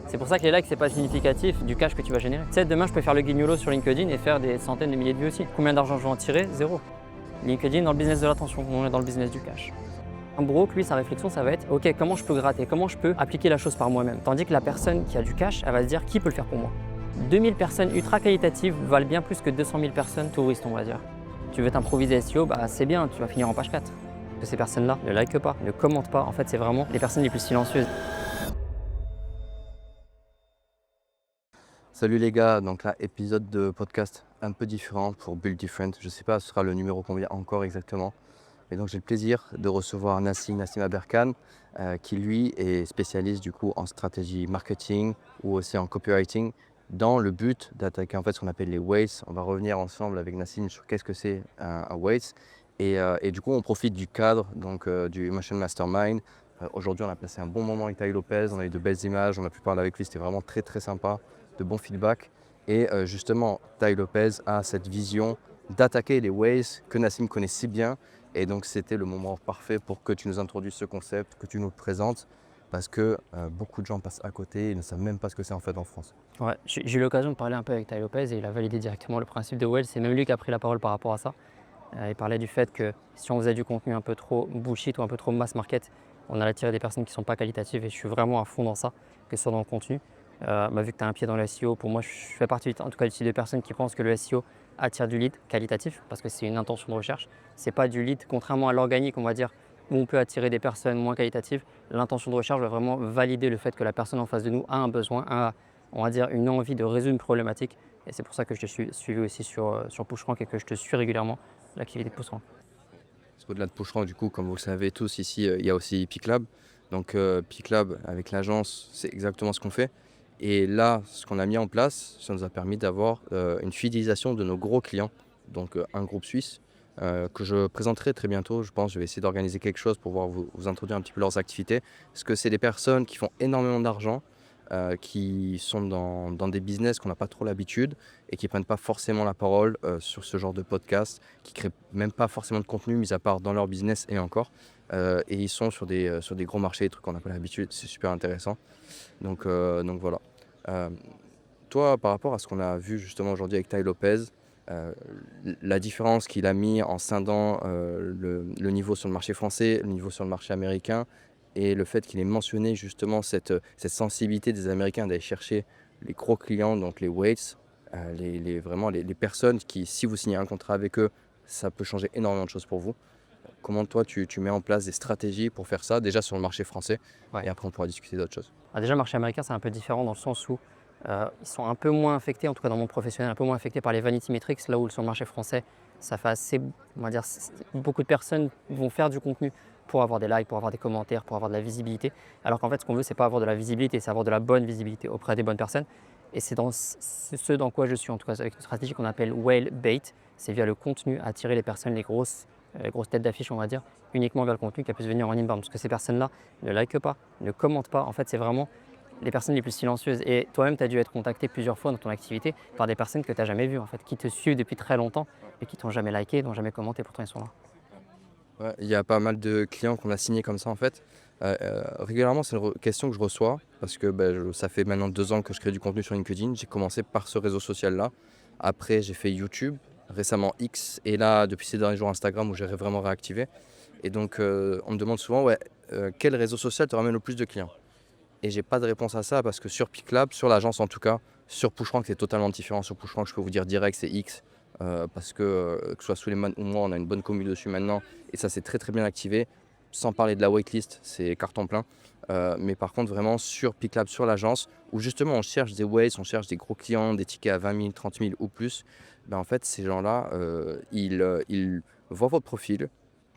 C'est pour ça que les likes, c'est pas significatif du cash que tu vas générer. Tu sais, demain, je peux faire le guignolo sur LinkedIn et faire des centaines de milliers de vues aussi. Combien d'argent je vais en tirer? Zéro. LinkedIn dans le business de l'attention, on est dans le business du cash. Un broke, lui, sa réflexion, ça va être ok, comment je peux gratter, comment je peux appliquer la chose par moi-même. Tandis que la personne qui a du cash, elle va se dire qui peut le faire pour moi. 2000 personnes ultra qualitatives valent bien plus que 200 000 personnes touristes, on va dire. Tu veux t'improviser SEO, bah c'est bien, tu vas finir en page 4. Que ces personnes-là ne likent pas, ne commentent pas. En fait, c'est vraiment les personnes les plus silencieuses. Salut les gars, donc là épisode de podcast un peu différent pour Build Different. Je sais pas ce sera le numéro combien encore exactement. Mais donc j'ai le plaisir de recevoir Nassim Aberkan qui lui est spécialiste du coup en stratégie marketing ou aussi en copywriting dans le but d'attaquer en fait ce qu'on appelle les whales. On va revenir ensemble avec Nassim sur qu'est-ce que c'est un whales et du coup on profite du cadre donc du Emotion Mastermind. Aujourd'hui on a passé un bon moment avec Taï Lopez, on a eu de belles images, on a pu parler avec lui, c'était vraiment très très sympa, de bons feedbacks et justement Taï Lopez a cette vision d'attaquer les whales que Nassim connaît si bien. Et donc c'était le moment parfait pour que tu nous introduises ce concept, que tu nous le présentes, parce que beaucoup de gens passent à côté et ne savent même pas ce que c'est en fait en France. Ouais, j'ai eu l'occasion de parler un peu avec Taï Lopez et il a validé directement le principe de Wells. C'est même lui qui a pris la parole par rapport à ça. Il parlait du fait que si on faisait du contenu un peu trop bullshit ou un peu trop mass market, on allait attirer des personnes qui ne sont pas qualitatives et je suis vraiment à fond dans ça, que ce soit dans le contenu. Vu que tu as un pied dans le SEO, pour moi je fais partie en tout cas du type de personnes qui pensent que le SEO attire du lead qualitatif parce que c'est une intention de recherche. C'est pas du lead, contrairement à l'organique, on va dire, où on peut attirer des personnes moins qualitatives. L'intention de recherche va vraiment valider le fait que la personne en face de nous a un besoin, a, on va dire, une envie de résoudre une problématique. Et c'est pour ça que je te suis suivi aussi sur PushRank et que je te suis régulièrement l'activité de PushRank. Parce qu'au-delà de PushRank, du coup, comme vous le savez tous ici, il y a aussi PicLab. Donc PicLab avec l'agence, c'est exactement ce qu'on fait. Et là, ce qu'on a mis en place, ça nous a permis d'avoir une fidélisation de nos gros clients, donc un groupe suisse. Que je présenterai très bientôt, je pense. Je vais essayer d'organiser quelque chose pour pouvoir vous introduire un petit peu leurs activités. Parce que c'est des personnes qui font énormément d'argent, qui sont dans des business qu'on n'a pas trop l'habitude et qui ne prennent pas forcément la parole sur ce genre de podcast, qui ne créent même pas forcément de contenu, mis à part dans leur business et encore. Et ils sont sur des gros marchés, des trucs qu'on n'a pas l'habitude, c'est super intéressant. Donc voilà. Euh, Toi, par rapport à ce qu'on a vu justement aujourd'hui avec Taï Lopez, euh, la différence qu'il a mis en scindant le niveau sur le marché français, le niveau sur le marché américain, et le fait qu'il ait mentionné justement cette sensibilité des Américains d'aller chercher les gros clients, donc les whales, vraiment les personnes qui, si vous signez un contrat avec eux, ça peut changer énormément de choses pour vous. Comment toi, tu mets en place des stratégies pour faire ça, déjà sur le marché français, Ouais. et après on pourra discuter d'autres choses. Déjà, le marché américain, c'est un peu différent dans le sens où ils sont un peu moins affectés, en tout cas dans mon professionnel, un peu moins affectés par les vanity metrics, là où sur le marché français, ça fait assez, on va dire, beaucoup de personnes vont faire du contenu pour avoir des likes, pour avoir des commentaires, pour avoir de la visibilité. Alors qu'en fait, ce qu'on veut, c'est pas avoir de la visibilité, c'est avoir de la bonne visibilité auprès des bonnes personnes. Et c'est ce dans quoi je suis, en tout cas avec une stratégie qu'on appelle whale bait. C'est via le contenu attirer les personnes, les grosses têtes d'affiche, on va dire, uniquement vers le contenu qu'elles puissent venir en inbound. Parce que ces personnes-là ne likent pas, ne commentent pas. En fait, c'est vraiment les personnes les plus silencieuses. Et toi-même, tu as dû être contacté plusieurs fois dans ton activité par des personnes que tu n'as jamais vues, en fait, qui te suivent depuis très longtemps et qui t'ont jamais liké, t'ont jamais commenté, pourtant ils sont là. Ouais, il y a pas mal de clients qu'on a signés comme ça en fait. Régulièrement, c'est une question que je reçois parce que ça fait maintenant 2 ans que je crée du contenu sur LinkedIn. J'ai commencé par ce réseau social-là. Après, j'ai fait YouTube, récemment X, et là, depuis ces derniers jours, Instagram où j'ai vraiment réactivé. Et donc, on me demande souvent, ouais, quel réseau social te ramène le plus de clients? Et j'ai pas de réponse à ça parce que sur PicLab, sur l'agence en tout cas, sur PushRank, c'est totalement différent. Sur PushRank, je peux vous dire direct, c'est X. Parce que ce soit Souleymane ou moi, on a une bonne commu dessus maintenant et ça s'est très très bien activé. Sans parler de la waitlist, c'est carton plein. Mais par contre, vraiment sur PicLab, sur l'agence, où justement on cherche des ways, on cherche des gros clients, des tickets à 20 000, 30 000 ou plus, en fait, ces gens-là, ils voient votre profil,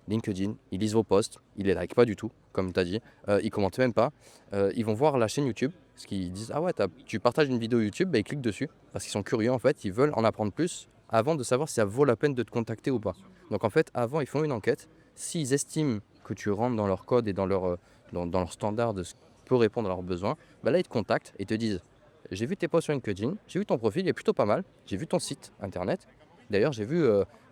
LinkedIn, ils lisent vos posts, ils les likent pas du tout, comme tu as dit, ils commentent même pas. Ils vont voir la chaîne YouTube, parce qu'ils disent ah ouais, tu partages une vidéo YouTube, ils cliquent dessus, parce qu'ils sont curieux en fait, ils veulent en apprendre plus avant de savoir si ça vaut la peine de te contacter ou pas. Donc en fait, avant, ils font une enquête. S'ils estiment que tu rentres dans leur code et dans leur standard de ce qui peut répondre à leurs besoins, là ils te contactent et te disent j'ai vu tes posts sur LinkedIn, j'ai vu ton profil, il est plutôt pas mal, j'ai vu ton site internet. D'ailleurs, j'ai vu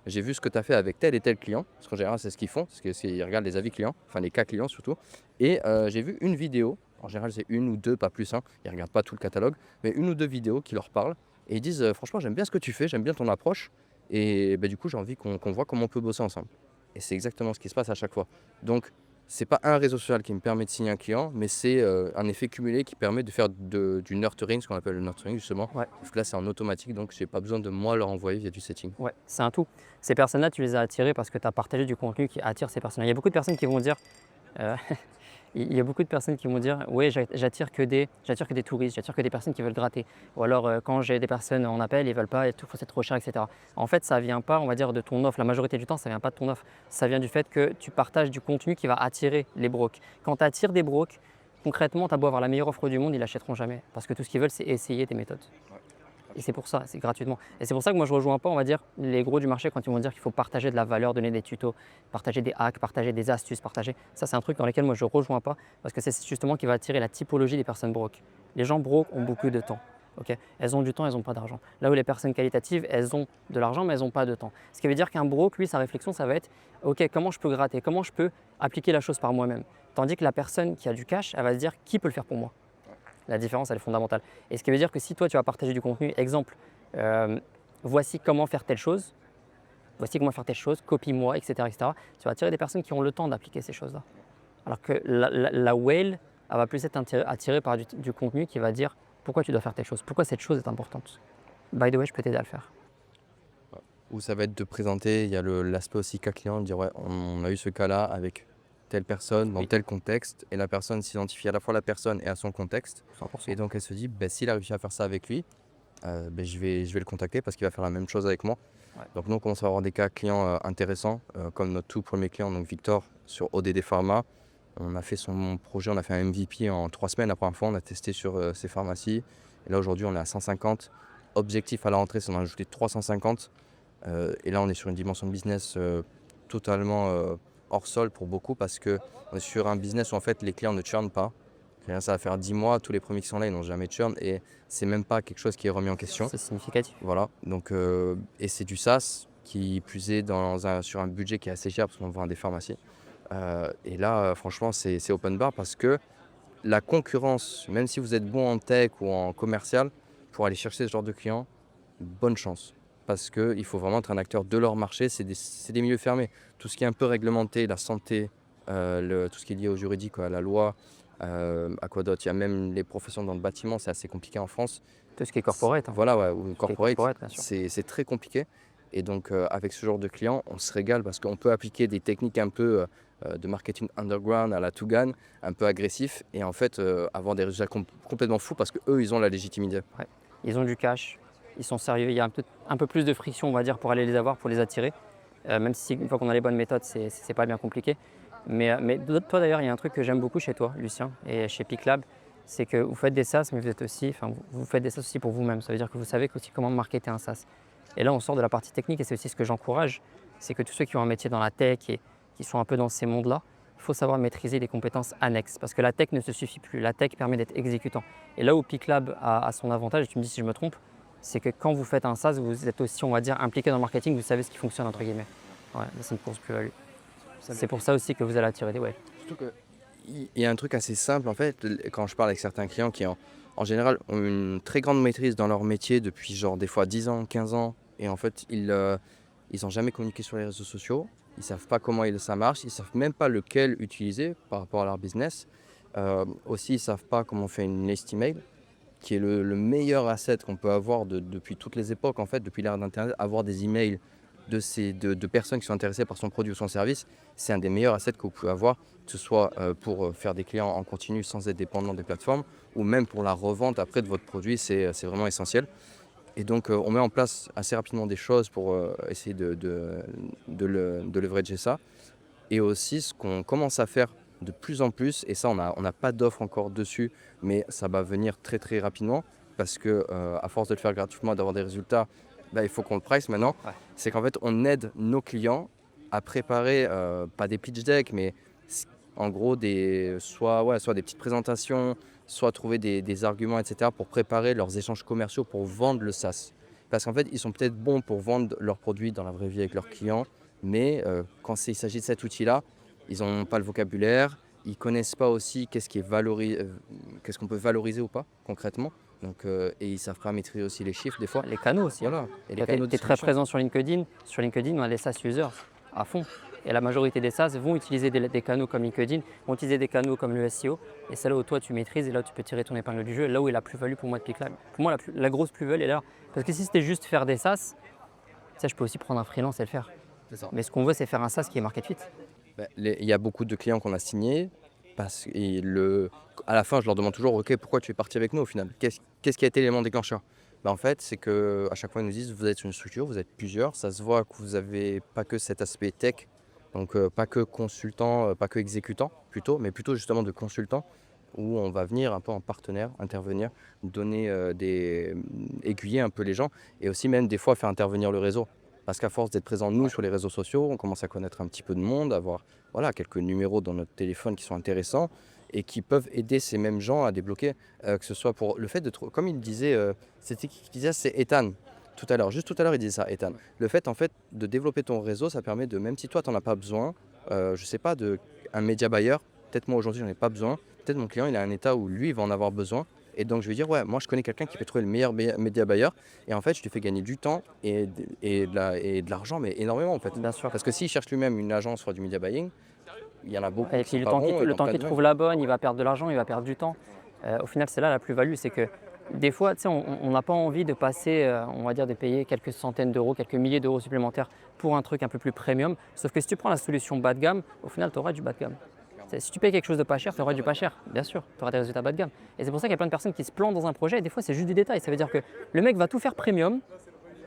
ce que tu as fait avec tel et tel client, parce qu'en général, c'est ce qu'ils font, parce qu'ils regardent les avis clients, enfin les cas clients surtout. Et j'ai vu une vidéo En général, c'est une ou deux, pas plus, hein. Ils ne regardent pas tout le catalogue, mais une ou deux vidéos qui leur parlent et ils disent franchement, j'aime bien ce que tu fais, j'aime bien ton approche et du coup, j'ai envie qu'on voit comment on peut bosser ensemble. Et c'est exactement ce qui se passe à chaque fois. Donc, c'est pas un réseau social qui me permet de signer un client, mais c'est un effet cumulé qui permet de faire du nurturing, ce qu'on appelle le nurturing justement. Ouais. Parce que là, c'est en automatique, donc j'ai pas besoin de moi leur envoyer via du setting. Ouais, c'est un tout. Ces personnes-là, tu les as attirées parce que tu as partagé du contenu qui attire ces personnes-là. Il y a beaucoup de personnes qui vont dire, euh, il y a beaucoup de personnes qui vont dire, ouais, j'attire que des touristes, j'attire que des personnes qui veulent gratter. Ou alors, quand j'ai des personnes en appel, ils veulent pas, et tout, c'est trop cher, etc. En fait, ça vient pas, on va dire, de ton offre. La majorité du temps, ça vient pas de ton offre. Ça vient du fait que tu partages du contenu qui va attirer les brocs. Quand tu attires des brocs, concrètement, tu as beau avoir la meilleure offre du monde, ils l'achèteront jamais. Parce que tout ce qu'ils veulent, c'est essayer tes méthodes. Et c'est pour ça, c'est gratuitement. Et c'est pour ça que moi je ne rejoins pas, on va dire, les gros du marché quand ils vont dire qu'il faut partager de la valeur, donner des tutos, partager des hacks, partager des astuces, partager. Ça, c'est un truc dans lequel moi je ne rejoins pas parce que c'est justement qui va attirer la typologie des personnes broke. Les gens broke ont beaucoup de temps. Okay, elles ont du temps, elles n'ont pas d'argent. Là où les personnes qualitatives, elles ont de l'argent, mais elles n'ont pas de temps. Ce qui veut dire qu'un broke, lui, sa réflexion, ça va être ok, comment je peux gratter, comment je peux appliquer la chose par moi-même. Tandis que la personne qui a du cash, elle va se dire qui peut le faire pour moi. La différence, elle est fondamentale. Et ce qui veut dire que si toi, tu vas partager du contenu, exemple, voici comment faire telle chose, copie-moi, etc., tu vas attirer des personnes qui ont le temps d'appliquer ces choses-là. Alors que la whale, elle va plus être attirée par du contenu qui va dire pourquoi tu dois faire telle chose, pourquoi cette chose est importante. By the way, je peux t'aider à le faire. Ou ça va être de présenter, il y a l'aspect aussi cas client, de dire ouais, on a eu ce cas-là avec telle personne dans Oui. tel contexte et la personne s'identifie à la fois à la personne et à son contexte. 100%. Et donc elle se dit, s'il a réussi à faire ça avec lui, je vais le contacter parce qu'il va faire la même chose avec moi. Ouais. Donc nous on commence à avoir des cas clients intéressants, comme notre tout premier client, donc Victor, sur ODD Pharma. On a fait son projet, on a fait un MVP en 3 semaines la première fois, on a testé sur ces pharmacies. Et là aujourd'hui on est à 150. Objectif à la rentrée, c'est d'en ajouter 350. Et là on est sur une dimension de business totalement hors sol pour beaucoup parce qu'on est sur un business où en fait les clients ne churnent pas. Ça va faire 10 mois, tous les premiers qui sont là ils n'ont jamais churn et c'est même pas quelque chose qui est remis en question. C'est significatif. Voilà, donc, et c'est du SaaS qui plus est sur un budget qui est assez cher parce qu'on vend à des pharmacies. Et là franchement c'est open bar parce que la concurrence, même si vous êtes bon en tech ou en commercial, pour aller chercher ce genre de clients, bonne chance. Parce qu'il faut vraiment être un acteur de leur marché, c'est des milieux fermés. Tout ce qui est un peu réglementé, la santé, tout ce qui est lié au juridique, à la loi, à quoi d'autre. Il y a même les professions dans le bâtiment, c'est assez compliqué en France. Tout ce qui est corporate. Voilà, ouais, ou corporate, Bien sûr. c'est très compliqué. Et donc avec ce genre de clients, on se régale parce qu'on peut appliquer des techniques un peu de marketing underground à la Tougan, un peu agressif, et en fait avoir des résultats complètement fous parce qu'eux, ils ont la légitimité. Ouais. Ils ont du cash, ils sont sérieux, il y a un peu plus de friction, on va dire, pour aller les avoir, pour les attirer. Même si une fois qu'on a les bonnes méthodes, c'est pas bien compliqué. Mais toi d'ailleurs, il y a un truc que j'aime beaucoup chez toi, Lucien, et chez PicLab, c'est que vous faites des SaaS, mais vous faites des SaaS aussi pour vous-même. Ça veut dire que vous savez aussi comment marketer un SaaS. Et là, on sort de la partie technique, et c'est aussi ce que j'encourage, c'est que tous ceux qui ont un métier dans la tech et qui sont un peu dans ces mondes-là, il faut savoir maîtriser les compétences annexes, parce que la tech ne se suffit plus. La tech permet d'être exécutant. Et là où PicLab a son avantage, et tu me dis si je me trompe, c'est que quand vous faites un SaaS, vous êtes aussi, on va dire, impliqué dans le marketing, vous savez ce qui fonctionne, entre guillemets. Ouais, c'est une course plus-value. C'est pour ça aussi que vous allez attirer des whales. Surtout qu'il y a un truc assez simple en fait, quand je parle avec certains clients qui en général ont une très grande maîtrise dans leur métier depuis genre des fois 10 ans, 15 ans, et en fait ils n'ont jamais communiqué sur les réseaux sociaux, ils ne savent pas comment ça marche, ils ne savent même pas lequel utiliser par rapport à leur business. Aussi ils ne savent pas comment on fait une list email, qui est le meilleur asset qu'on peut avoir depuis toutes les époques en fait, depuis l'ère d'internet, avoir des emails de personnes qui sont intéressées par son produit ou son service, c'est un des meilleurs assets que vous pouvez avoir, que ce soit pour faire des clients en continu sans être dépendant des plateformes, ou même pour la revente après de votre produit, c'est vraiment essentiel. Et donc on met en place assez rapidement des choses pour essayer de leverager ça. Et aussi ce qu'on commence à faire de plus en plus, et ça on n'a pas d'offre encore dessus, mais ça va venir très très rapidement, parce que à force de le faire gratuitement et d'avoir des résultats, il faut qu'on le price maintenant. Ouais. C'est qu'en fait on aide nos clients à préparer, pas des pitch decks, mais en gros soit des petites présentations, soit trouver des arguments, etc. pour préparer leurs échanges commerciaux pour vendre le SaaS. Parce qu'en fait ils sont peut-être bons pour vendre leurs produits dans la vraie vie avec leurs clients, mais quand il s'agit de cet outil-là, ils n'ont pas le vocabulaire, ils connaissent pas aussi qu'est-ce qu'on peut valoriser ou pas concrètement. Donc, et ils savent pas maîtriser aussi les chiffres des fois. Les canaux aussi, hein. Voilà. Et les Tu canaux de es très distribution. présent sur LinkedIn. Sur LinkedIn, on a les SaaS users à fond. Et la majorité des SaaS vont utiliser des canaux comme LinkedIn, vont utiliser des canaux comme le SEO. Et c'est là où toi tu maîtrises et là où tu peux tirer ton épingle du jeu. Et là où est la plus-value pour moi de Piclab. Pour moi, la grosse plus-value est là. Parce que si c'était juste faire des SaaS, ça, je peux aussi prendre un freelance et le faire. C'est ça. Mais ce qu'on veut, c'est faire un SaaS qui est market fit. Il y a beaucoup de clients qu'on a signés à la fin, je leur demande toujours, ok, pourquoi tu es parti avec nous au final? Qu'est-ce qui a été l'élément déclencheur? En fait, c'est que à chaque fois, ils nous disent, vous êtes une structure, vous êtes plusieurs, ça se voit que vous avez pas que cet aspect tech, donc pas que consultant, pas que exécutant plutôt, mais plutôt justement de consultant, où on va venir un peu en partenaire, intervenir, donner aiguiller un peu les gens, et aussi même des fois faire intervenir le réseau. Parce qu'à force d'être présent nous sur les réseaux sociaux, on commence à connaître un petit peu de monde, avoir voilà, quelques numéros dans notre téléphone qui sont intéressants et qui peuvent aider ces mêmes gens à débloquer, que ce soit pour le fait de comme il disait, c'était qui disait, c'est Ethan tout à l'heure, juste tout à l'heure il disait ça, Ethan. Le fait en fait de développer ton réseau, ça permet de, même si toi tu n'en as pas besoin, je sais pas, un média buyer, peut-être moi aujourd'hui j'en ai pas besoin, peut-être mon client il a un état où lui il va en avoir besoin. Et donc je vais dire, ouais, moi je connais quelqu'un qui peut trouver le meilleur média buyer. Et en fait, je te fais gagner du temps et de l'argent, mais énormément en fait. Bien sûr. Parce que s'il cherche lui-même une agence pour du media buying, il y en a beaucoup Et qui puis sont pas bons. le temps qu'il trouve la bonne, il va perdre de l'argent, il va perdre du temps. Au final, c'est là la plus-value, c'est que des fois, tu sais, on n'a pas envie de passer, on va dire, de payer quelques centaines d'euros, quelques milliers d'euros supplémentaires pour un truc un peu plus premium. Sauf que si tu prends la solution bas de gamme, au final, tu auras du bas de gamme. Si tu payes quelque chose de pas cher, tu auras du pas cher, bien sûr, tu auras des résultats bas de gamme. Et c'est pour ça qu'il y a plein de personnes qui se plantent dans un projet et des fois, c'est juste du détail. Ça veut dire que le mec va tout faire premium,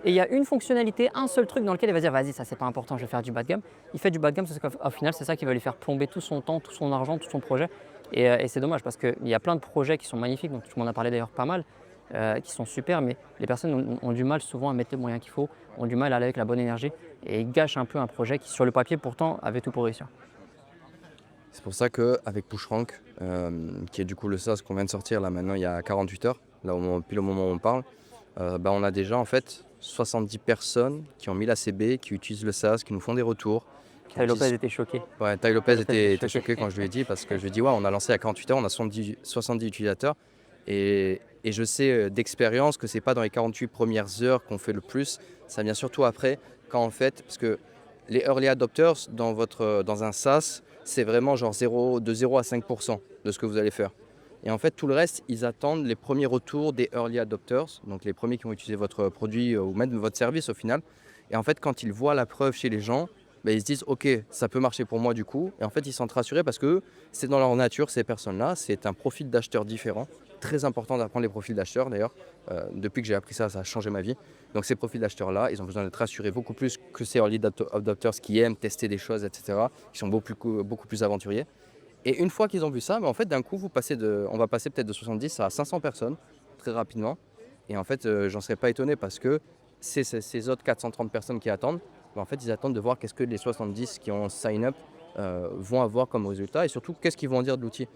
et il y a une fonctionnalité, un seul truc dans lequel il va dire vas-y, ça c'est pas important, je vais faire du bas de gamme. Il fait du bas de gamme parce qu'au final, c'est ça qui va lui faire plomber tout son temps, tout son argent, tout son projet. Et c'est dommage parce qu'il y a plein de projets qui sont magnifiques, donc tu m'en as parlé d'ailleurs pas mal, qui sont super, mais les personnes ont du mal souvent à mettre les moyens qu'il faut, ont du mal à aller avec la bonne énergie et ils gâchent un peu un projet qui, sur le papier, pourtant avait tout pour réussir. C'est pour ça qu'avec PushRank, qui est du coup le SaaS qu'on vient de sortir là maintenant il y a 48 heures, là pile au moment où on parle, on a déjà en fait 70 personnes qui ont mis la CB, qui utilisent le SaaS, qui nous font des retours. Taï Lopez était choqué. Ouais, Taï Lopez était choqué. choqué quand je lui ai dit, parce que je lui ai dit, ouais, on a lancé à 48 heures, on a 70 utilisateurs. Et je sais d'expérience que c'est pas dans les 48 premières heures qu'on fait le plus, ça vient surtout après, quand en fait, parce que les early adopters dans un SaaS, c'est vraiment genre de 0 à 5% de ce que vous allez faire. Et en fait, tout le reste, ils attendent les premiers retours des early adopters, donc les premiers qui vont utiliser votre produit ou même votre service au final. Et en fait, quand ils voient la preuve chez les gens, ils se disent ok, ça peut marcher pour moi du coup. Et en fait, ils sont rassurés parce que c'est dans leur nature, ces personnes-là, c'est un profil d'acheteur différent. Très important d'apprendre les profils d'acheteurs d'ailleurs. Depuis que j'ai appris ça, ça a changé ma vie. Donc ces profils d'acheteurs-là, ils ont besoin d'être rassurés beaucoup plus que ces early adopters qui aiment tester des choses, etc., qui sont beaucoup plus aventuriers. Et une fois qu'ils ont vu ça, en fait, d'un coup, on va passer peut-être de 70 à 500 personnes très rapidement. Et en fait, j'en serais pas étonné parce que ces autres 430 personnes qui attendent, en fait, ils attendent de voir qu'est-ce que les 70 qui ont sign up vont avoir comme résultat et surtout qu'est-ce qu'ils vont en dire de l'outil.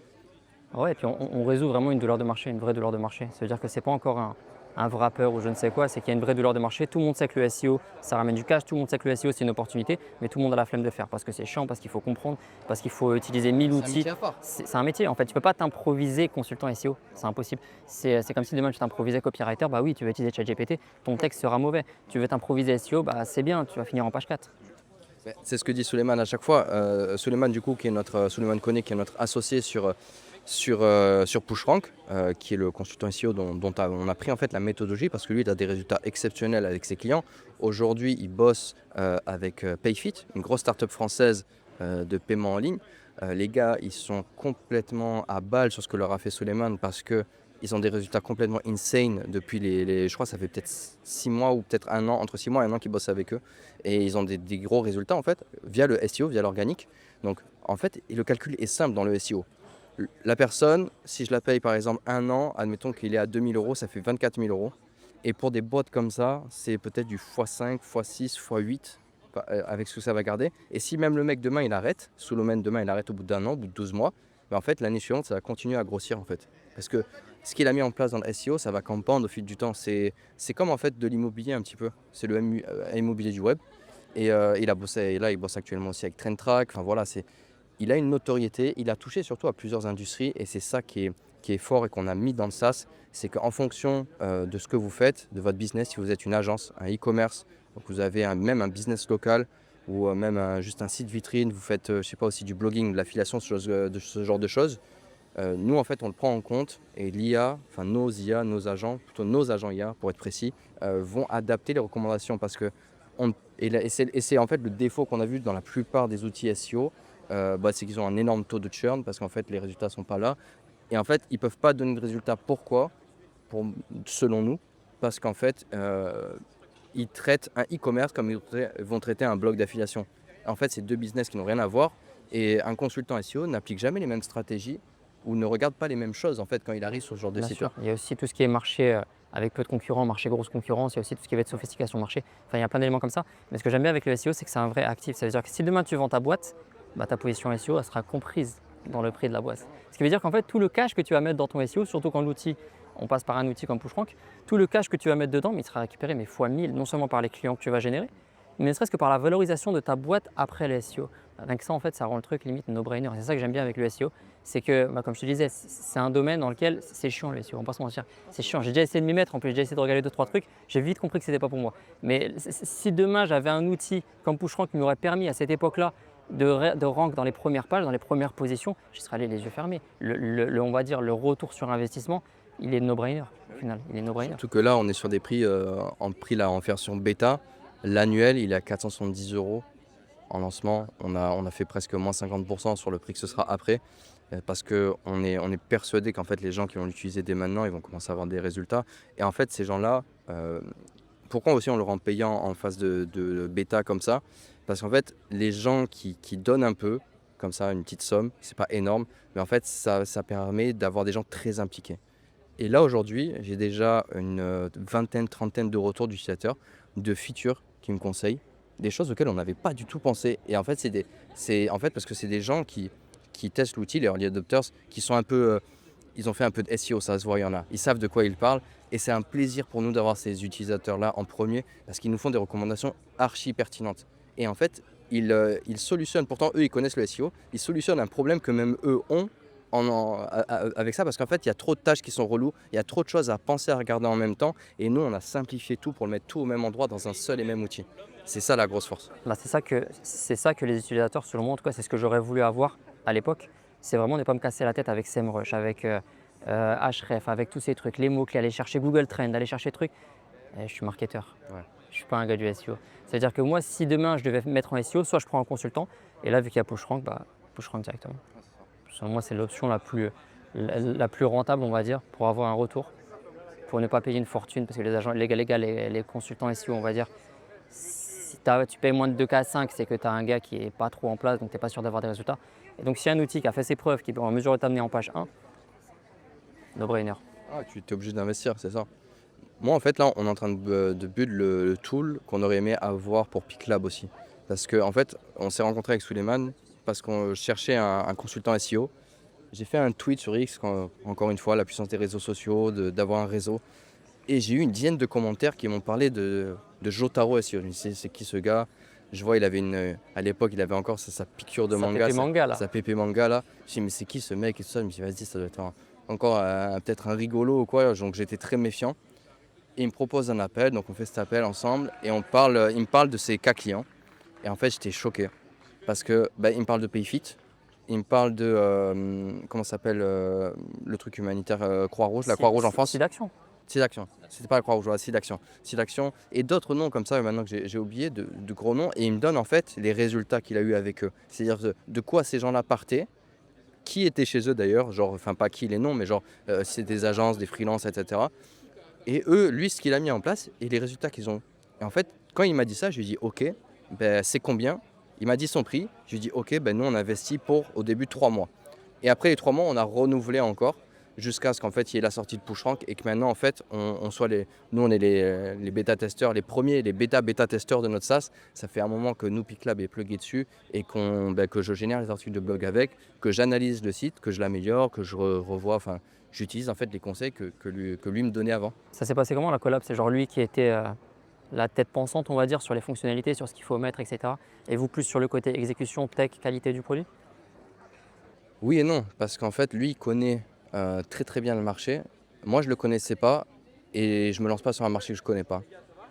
Ouais, et puis on résout vraiment une douleur de marché, une vraie douleur de marché. Ça veut dire que c'est pas encore un wrapper ou je ne sais quoi, c'est qu'il y a une vraie douleur de marché. Tout le monde sait que le SEO, ça ramène du cash, tout le monde sait que le SEO, c'est une opportunité, mais tout le monde a la flemme de faire parce que c'est chiant, parce qu'il faut comprendre, parce qu'il faut utiliser 1000 outils. C'est un métier, en fait. Tu peux pas t'improviser consultant SEO, c'est impossible. C'est comme si demain tu t'improvisais copywriter, bah oui, tu vas utiliser ChatGPT, ton texte sera mauvais. Tu veux t'improviser SEO, bah c'est bien, tu vas finir en page 4. C'est ce que dit Souleymane à chaque fois. Souleymane, du coup, Souleymane Koné, qui est notre associé sur PushRank, qui est le consultant SEO dont on a pris en fait la méthodologie parce que lui il a des résultats exceptionnels avec ses clients. Aujourd'hui, il bosse avec Payfit, une grosse start-up française de paiement en ligne. Les gars, ils sont complètement à balle sur ce que leur a fait Souleymane parce que ils ont des résultats complètement insane depuis je crois que ça fait peut-être 6 mois ou peut-être un an, entre 6 mois et un an qu'ils bossent avec eux. Et ils ont des gros résultats en fait via le SEO, via l'organique. Donc en fait, le calcul est simple dans le SEO. La personne, si je la paye par exemple un an, admettons qu'il est à 2000 euros, ça fait 24 000 euros. Et pour des bots comme ça, c'est peut-être du x5, x6, x8 avec ce que ça va garder. Et si même le mec demain il arrête, Souleymane demain il arrête au bout d'un an, au bout de 12 mois, en fait l'année suivante ça va continuer à grossir en fait. Parce que ce qu'il a mis en place dans le SEO, ça va compound au fil du temps. C'est comme en fait de l'immobilier un petit peu. C'est le immobilier du web. Et il a bossé, et là il bosse actuellement aussi avec TrendTrack. Enfin voilà, il a une notoriété, il a touché surtout à plusieurs industries et c'est ça qui est fort et qu'on a mis dans le SaaS, c'est qu'en fonction de ce que vous faites, de votre business, si vous êtes une agence, un e-commerce, donc vous avez même un business local ou même juste un site vitrine, vous faites, je sais pas, aussi du blogging, de l'affiliation, de ce genre de choses. Nous, en fait, on le prend en compte et l'IA, enfin nos IA, nos agents, plutôt nos agents IA pour être précis, vont adapter les recommandations parce que et c'est en fait le défaut qu'on a vu dans la plupart des outils SEO, c'est qu'ils ont un énorme taux de churn parce qu'en fait les résultats sont pas là et en fait ils peuvent pas donner de résultats. Pourquoi? Selon nous, parce qu'en fait ils traitent un e-commerce comme vont traiter un blog d'affiliation. En fait, c'est deux business qui n'ont rien à voir et un consultant SEO n'applique jamais les mêmes stratégies ou ne regarde pas les mêmes choses en fait quand il arrive sur ce genre de Bien site. sûr, il y a aussi tout ce qui est marché avec peu de concurrents, marché grosse concurrence, il y a aussi tout ce qui va être sophistication marché. Enfin, il y a plein d'éléments comme ça. Mais ce que j'aime bien avec le SEO, c'est que c'est un vrai actif. Ça veut dire que si demain tu vends ta boîte, ta position SEO elle sera comprise dans le prix de la boîte. Ce qui veut dire qu'en fait, tout le cash que tu vas mettre dans ton SEO, surtout quand l'outil, on passe par un outil comme PushRank, tout le cash que tu vas mettre dedans, mais il sera récupéré mais fois 1000, non seulement par les clients que tu vas générer, mais ne serait-ce que par la valorisation de ta boîte après le SEO. Avec ça, en fait, ça rend le truc limite no-brainer. C'est ça que j'aime bien avec le SEO, c'est que, comme je te disais, c'est un domaine dans lequel c'est chiant le SEO, on va pas se mentir. C'est chiant. J'ai déjà essayé de m'y mettre, en plus j'ai déjà essayé de regarder 2-3 trucs, j'ai vite compris que c'était pas pour moi. Mais si demain j'avais un outil comme PushRank qui m'aurait permis à cette époque-là de rank dans les premières pages, dans les premières positions, je serais allé les yeux fermés. On va dire le retour sur investissement, il est no-brainer au final, il est no-brainer. Surtout que là, on est sur des prix en prix là en version bêta. L'annuel, il est à 470 € en lancement. On a fait presque moins 50% sur le prix que ce sera après. Parce qu'on est persuadé qu'en fait les gens qui vont l'utiliser dès maintenant, ils vont commencer à avoir des résultats. Et en fait, ces gens-là, pourquoi aussi on le rend payant en phase de bêta comme ça? Parce qu'en fait, les gens qui donnent un peu, comme ça, une petite somme, c'est pas énorme, mais en fait, ça permet d'avoir des gens très impliqués. Et là, aujourd'hui, j'ai déjà une vingtaine, trentaine de retours d'utilisateurs, de features qui me conseillent, des choses auxquelles on n'avait pas du tout pensé. Et en fait, en fait parce que c'est des gens qui testent l'outil, les early adopters, qui sont un peu, ils ont fait un peu de SEO, ça se voit, il y en a. Ils savent de quoi ils parlent. Et c'est un plaisir pour nous d'avoir ces utilisateurs-là en premier, parce qu'ils nous font des recommandations archi pertinentes. Et en fait, ils solutionnent, pourtant eux, ils connaissent le SEO, ils solutionnent un problème que même eux ont avec ça, parce qu'en fait il y a trop de tâches qui sont reloues, il y a trop de choses à penser, à regarder en même temps, et nous on a simplifié tout pour le mettre tout au même endroit dans un seul et même outil. C'est ça la grosse force. C'est ça que les utilisateurs, selon moi, en tout cas, c'est ce que j'aurais voulu avoir à l'époque. C'est vraiment ne pas me casser la tête avec SEMrush, avec Href, avec tous ces trucs, les mots-clés, aller chercher Google Trends, aller chercher trucs. Je suis marketeur. Ouais. Je suis pas un gars du SEO. C'est-à-dire que moi, si demain je devais me mettre en SEO, soit je prends un consultant, et là, vu qu'il y a PushRank, PushRank directement. Selon moi, c'est l'option la plus rentable, on va dire, pour avoir un retour, pour ne pas payer une fortune, parce que les agents, les consultants SEO, on va dire, si tu payes moins de 2K à 5, c'est que tu as un gars qui n'est pas trop en place, donc tu n'es pas sûr d'avoir des résultats. Et donc, si un outil qui a fait ses preuves, qui est en mesure de t'amener en page 1, no-brainer. Ah, tu es obligé d'investir, c'est ça. Moi en fait là on est en train de build le tool qu'on aurait aimé avoir pour PicLab aussi. Parce qu'en fait on s'est rencontré avec Suleiman parce qu'on cherchait un consultant SEO. J'ai fait un tweet sur X, encore une fois, la puissance des réseaux sociaux, d'avoir un réseau. Et j'ai eu une dizaine de commentaires qui m'ont parlé de Jotaro SEO. Je me suis dit, c'est qui ce gars? Je vois, à l'époque, il avait encore sa piqûre de manga. Sa pépé manga là. Je me suis dit, mais c'est qui ce mec et tout ça? Je me suis dit, vas-y, ça doit être encore peut-être un rigolo ou quoi. Donc j'étais très méfiant. Et il me propose un appel, donc on fait cet appel ensemble et il me parle de ses cas clients. Et en fait, j'étais choqué parce que il me parle de PayFit. Il me parle de, comment s'appelle le truc humanitaire Croix-Rouge, la Croix-Rouge en France. SIDAction. SIDAction. C'était pas la Croix-Rouge, voilà, SIDAction. SIDAction et d'autres noms comme ça, maintenant que j'ai oublié, de gros noms. Et il me donne en fait les résultats qu'il a eu avec eux. C'est-à-dire de quoi ces gens-là partaient, qui étaient chez eux d'ailleurs, genre, enfin pas qui les noms, mais genre c'est des agences, des freelances, etc. Et eux, lui, ce qu'il a mis en place et les résultats qu'ils ont. Et en fait, quand il m'a dit ça, je lui ai dit ok, c'est combien? Il m'a dit son prix. Je lui ai dit ok, nous on investit pour au début 3 mois. Et après les 3 mois, on a renouvelé encore jusqu'à ce qu'en fait il y ait la sortie de PushRank et que maintenant en fait on soit nous on est les bêta-testeurs, les premiers, les bêta-testeurs de notre SaaS. Ça fait un moment que nous PicLab est plugué dessus et que je génère les articles de blog avec, que j'analyse le site, que je l'améliore, que je revois, enfin j'utilise en fait les conseils que lui me donnait avant. Ça s'est passé comment la collab? C'est genre lui qui était la tête pensante, on va dire, sur les fonctionnalités, sur ce qu'il faut mettre, etc. Et vous plus sur le côté exécution, tech, qualité du produit? Oui et non, parce qu'en fait, lui, il connaît très très bien le marché. Moi, je ne le connaissais pas et je me lance pas sur un marché que je ne connais pas.